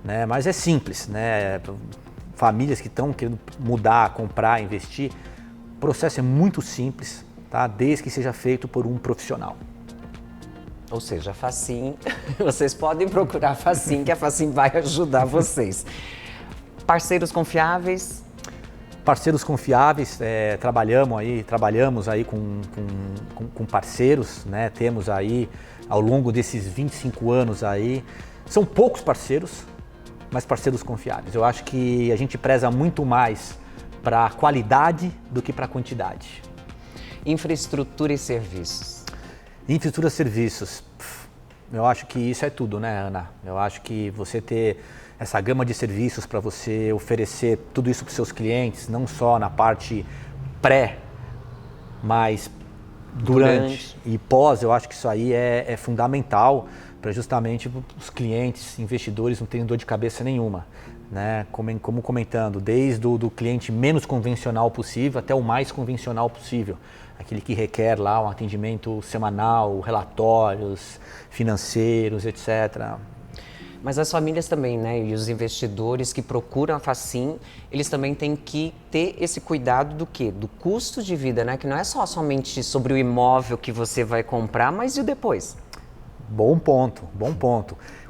né? Mas é simples, né? Famílias que estão querendo mudar, comprar, investir, o processo é muito simples, tá? Desde que seja feito por um profissional.
Ou seja, a Facim, vocês podem procurar a Facim, que a Facim vai ajudar vocês. Parceiros confiáveis?
Parceiros confiáveis, trabalhamos aí com parceiros, né? Temos aí, ao longo desses 25 anos aí, são poucos parceiros, mas parceiros confiáveis. Eu acho que a gente preza muito mais para a qualidade do que para a quantidade.
Infraestrutura e serviços?
Infraestrutura e serviços, eu acho que isso é tudo, né, Ana? Eu acho que você ter essa gama de serviços para você oferecer tudo isso para os seus clientes, não só na parte pré, mas durante e pós, eu acho que isso aí é fundamental para justamente os clientes, investidores não terem dor de cabeça nenhuma, né? Como comentando, desde o cliente menos convencional possível até o mais convencional possível. Aquele que requer lá um atendimento semanal, relatórios financeiros, etc.
Mas as famílias também, né, e os investidores que procuram a Facim, eles também têm que ter esse cuidado do quê? Do custo de vida, né? Que não é somente sobre o imóvel que você vai comprar, mas e o depois?
Bom ponto.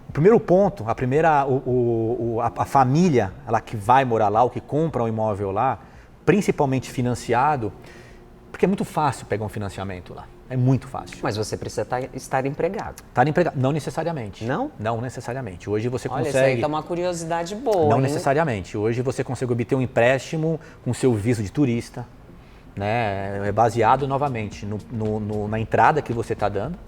O primeiro ponto, a família, ela que vai morar lá, ou que compra um imóvel lá, principalmente financiado, porque é muito fácil pegar um financiamento lá, é muito fácil.
Mas você precisa estar empregado.
Estar empregado, não necessariamente.
Não?
Não necessariamente. Hoje você consegue...
Olha, isso aí tá uma curiosidade boa,
Não
hein?
necessariamente. Hoje você consegue obter um empréstimo com seu visto de turista, né? É baseado novamente na entrada que você está dando.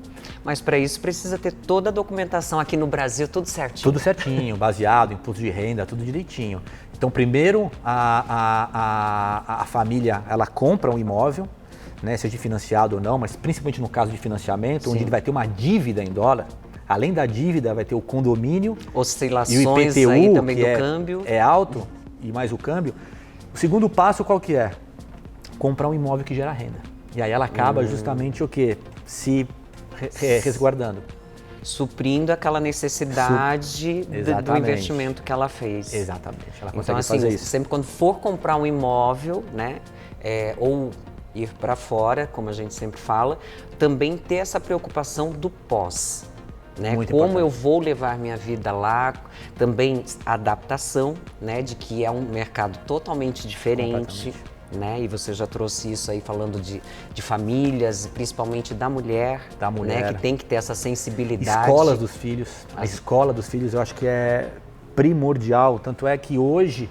Mas para isso precisa ter toda a documentação aqui no Brasil, tudo certinho.
Tudo certinho, baseado, imposto de renda, tudo direitinho. Então, primeiro, a família, ela compra um imóvel, né, seja financiado ou não, mas principalmente no caso de financiamento, onde ele vai ter uma dívida em dólar. Além da dívida, vai ter o condomínio,
oscilações
e o IPTU,
aí também
que
do câmbio.
É alto, e mais o câmbio. O segundo passo, qual que é? Comprar um imóvel que gera renda. E aí ela acaba justamente o quê? Se resguardando.
Suprindo aquela necessidade do investimento que ela fez.
Exatamente, ela consegue
então, assim,
fazer isso.
Sempre quando for comprar um imóvel, né, ou ir para fora, como a gente sempre fala, também ter essa preocupação do pós. Né? Como eu vou levar minha vida lá, também a adaptação, né, de que é um mercado totalmente diferente. Né? E você já trouxe isso aí falando de famílias, principalmente da mulher, né? Que tem que ter essa sensibilidade.
Escolas dos filhos, a escola dos filhos eu acho que é primordial, tanto é que hoje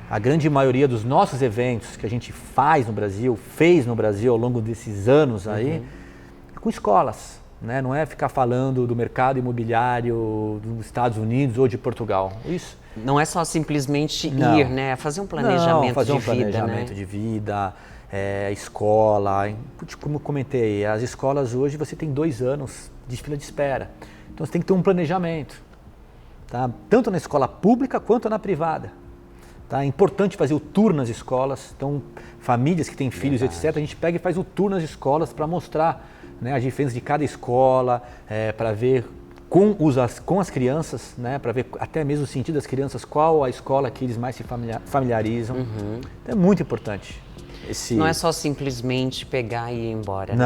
a grande maioria dos nossos eventos que a gente fez no Brasil ao longo desses anos aí, é com escolas. Né? Não é ficar falando do mercado imobiliário dos Estados Unidos ou de Portugal. Isso.
Não é só simplesmente ir, né? Fazer um planejamento
fazer um
de vida,
planejamento de vida, escola. Como eu comentei, as escolas hoje você tem 2 anos de fila de espera. Então você tem que ter um planejamento, tá? Tanto na escola pública quanto na privada. Tá? É importante fazer o tour nas escolas, então famílias que têm filhos,
Verdade.
etc., a gente pega e faz o tour nas escolas para mostrar, né, as diferenças de cada escola, para ver com as crianças, né, para ver até mesmo o sentido das crianças, qual a escola que eles mais se familiarizam. Então, é muito importante.
Não é só simplesmente pegar e ir embora. Né?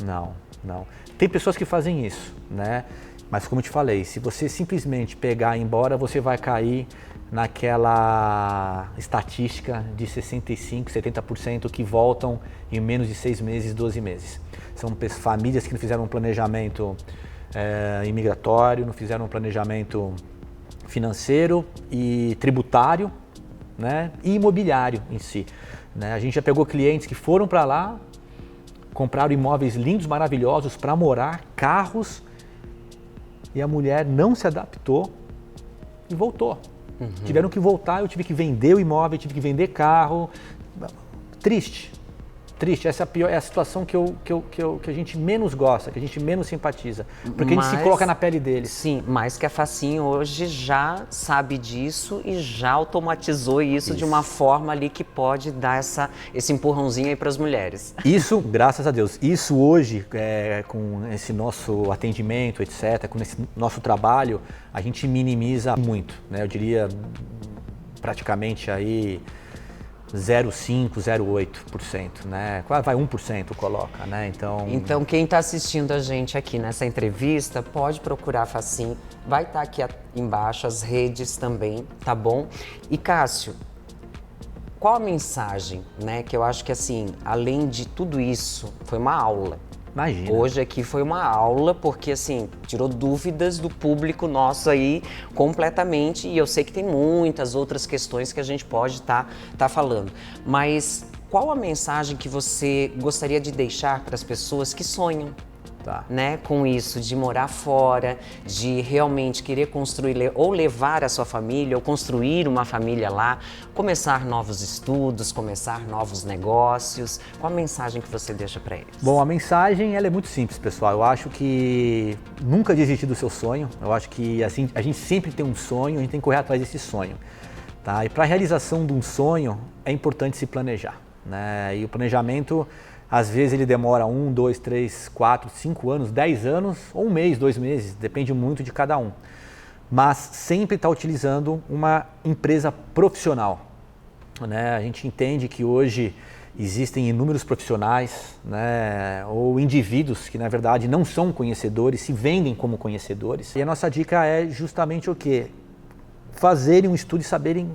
Não. Tem pessoas que fazem isso, né? Mas como eu te falei, se você simplesmente pegar e ir embora, você vai cair naquela estatística de 65%, 70% que voltam em menos de 6 meses, 12 meses. São famílias que não fizeram um planejamento imigratório, não fizeram um planejamento financeiro e tributário, né? E imobiliário em si. Né? A gente já pegou clientes que foram para lá, compraram imóveis lindos, maravilhosos para morar, carros, e a mulher não se adaptou e voltou. Tiveram que voltar, eu tive que vender o imóvel, tive que vender carro. Triste. Essa é a situação que a gente menos gosta, que a gente menos simpatiza. Porque a gente se coloca na pele deles.
Sim, mas que a Facim hoje já sabe disso e já automatizou isso de uma forma ali que pode dar esse empurrãozinho aí para as mulheres.
Isso, graças a Deus. Isso hoje, com esse nosso atendimento, etc., com esse nosso trabalho, a gente minimiza muito, né? Eu diria praticamente aí 0,5%, 0,8%, né? Quase vai 1% coloca, né?
Então quem está assistindo a gente aqui nessa entrevista pode procurar a Facim, vai estar aqui embaixo as redes também, tá bom? E Cássio, qual a mensagem, né? Que eu acho que assim, além de tudo isso, foi uma aula.
Imagina.
Hoje aqui foi uma aula, porque assim, tirou dúvidas do público nosso aí completamente, e eu sei que tem muitas outras questões que a gente pode tá falando. Mas qual a mensagem que você gostaria de deixar para as pessoas que sonham? Né, com isso, de morar fora, de realmente querer construir ou levar a sua família, ou construir uma família lá, começar novos estudos, começar novos negócios. Qual a mensagem que você deixa para eles?
Bom, a mensagem ela é muito simples, pessoal. Eu acho que nunca desistir do seu sonho. Eu acho que assim, a gente sempre tem um sonho, a gente tem que correr atrás desse sonho. Tá? E para a realização de um sonho é importante se planejar. Né? E o planejamento, às vezes ele demora 1, 2, 3, 4, 5 anos, 10 anos ou 1 mês, 2 meses, depende muito de cada um. Mas sempre está utilizando uma empresa profissional. Né? A gente entende que hoje existem inúmeros profissionais, né, ou indivíduos que na verdade não são conhecedores, se vendem como conhecedores. E a nossa dica é justamente o quê? Fazerem um estudo e saberem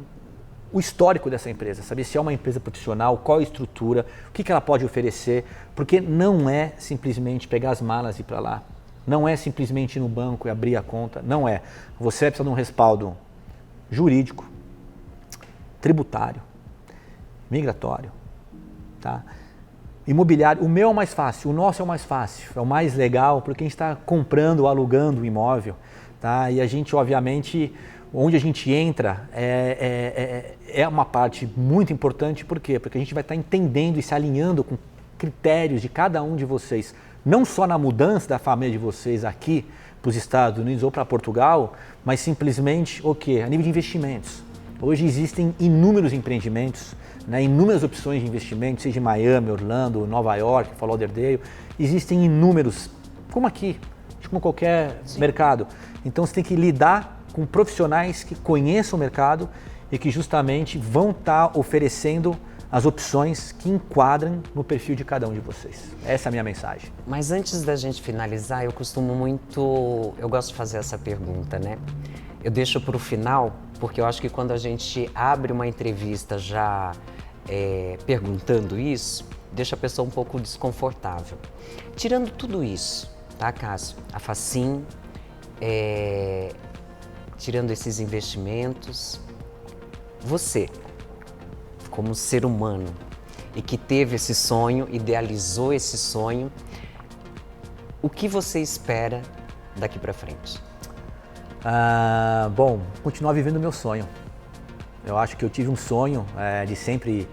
o histórico dessa empresa, saber se é uma empresa profissional, qual a estrutura, o que ela pode oferecer, porque não é simplesmente pegar as malas e ir para lá, não é simplesmente ir no banco e abrir a conta, não é. Você vai precisar de um respaldo jurídico, tributário, migratório, tá? Imobiliário. O meu é o mais fácil, o nosso é o mais fácil, é o mais legal, porque a gente está comprando ou alugando o imóvel, tá? E a gente, obviamente, onde a gente entra é uma parte muito importante, por quê? Porque a gente vai estar entendendo e se alinhando com critérios de cada um de vocês, não só na mudança da família de vocês aqui para os Estados Unidos ou para Portugal, mas simplesmente o quê? A nível de investimentos. Hoje existem inúmeros empreendimentos, né, inúmeras opções de investimento, seja em Miami, Orlando, Nova York, Fort Lauderdale, existem inúmeros, como aqui, como qualquer mercado. Então você tem que lidar com profissionais que conheçam o mercado e que justamente vão estar oferecendo as opções que enquadram no perfil de cada um de vocês. Essa é a minha mensagem.
Mas antes da gente finalizar, eu gosto de fazer essa pergunta, né? Eu deixo para o final, porque eu acho que quando a gente abre uma entrevista já perguntando isso, deixa a pessoa um pouco desconfortável. Tirando tudo isso, tá, Cássio? A Facim, tirando esses investimentos, você, como ser humano e que teve esse sonho, idealizou esse sonho, o que você espera daqui para frente?
Bom, continuar vivendo o meu sonho. Eu acho que eu tive um sonho de sempre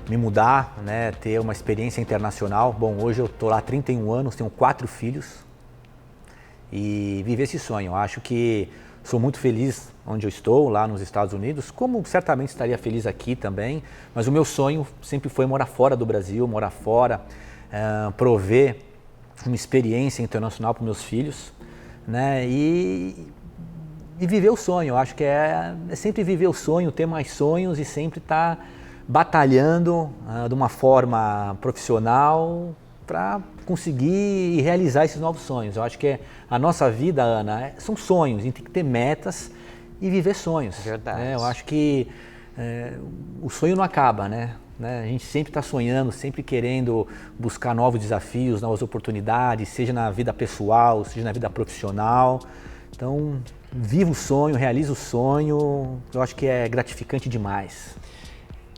me mudar, né, ter uma experiência internacional. Bom, hoje eu estou lá há 31 anos, tenho 4 filhos e viver esse sonho. Eu acho que sou muito feliz onde eu estou, lá nos Estados Unidos, como certamente estaria feliz aqui também, mas o meu sonho sempre foi morar fora do Brasil, morar fora, prover uma experiência internacional para os meus filhos, né? E viver o sonho. Eu acho que é sempre viver o sonho, ter mais sonhos e sempre estar batalhando de uma forma profissional para conseguir realizar esses novos sonhos. Eu acho que a nossa vida, Ana, são sonhos, a gente tem que ter metas e viver sonhos.
Verdade.
Eu acho que o sonho não acaba, né? A gente sempre está sonhando, sempre querendo buscar novos desafios, novas oportunidades, seja na vida pessoal, seja na vida profissional. Então, viva o sonho, realiza o sonho, eu acho que é gratificante demais.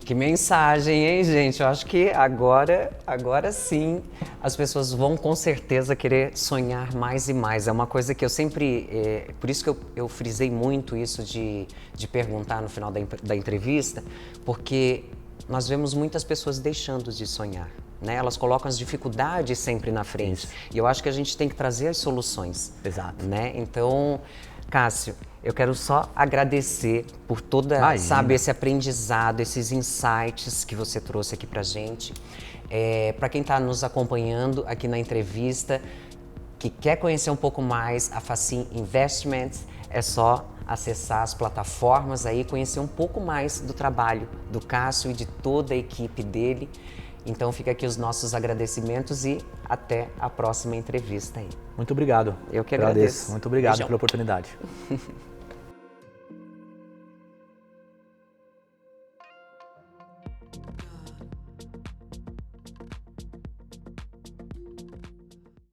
Que mensagem, hein, gente? Eu acho que agora sim as pessoas vão com certeza querer sonhar mais e mais. É uma coisa que eu sempre... por isso que eu frisei muito isso de perguntar no final da entrevista, porque nós vemos muitas pessoas deixando de sonhar, né? Elas colocam as dificuldades sempre na frente. Isso. E eu acho que a gente tem que trazer as soluções.
Exato.
Né? Então, Cássio, eu quero só agradecer por toda, sabe, esse aprendizado, esses insights que você trouxe aqui pra gente. Para quem está nos acompanhando aqui na entrevista, que quer conhecer um pouco mais a Facim Investments, é só acessar as plataformas aí, conhecer um pouco mais do trabalho do Cássio e de toda a equipe dele. Então fica aqui os nossos agradecimentos e até a próxima entrevista aí.
Muito obrigado.
Eu que agradeço.
Muito obrigado
Beijão.
pela oportunidade.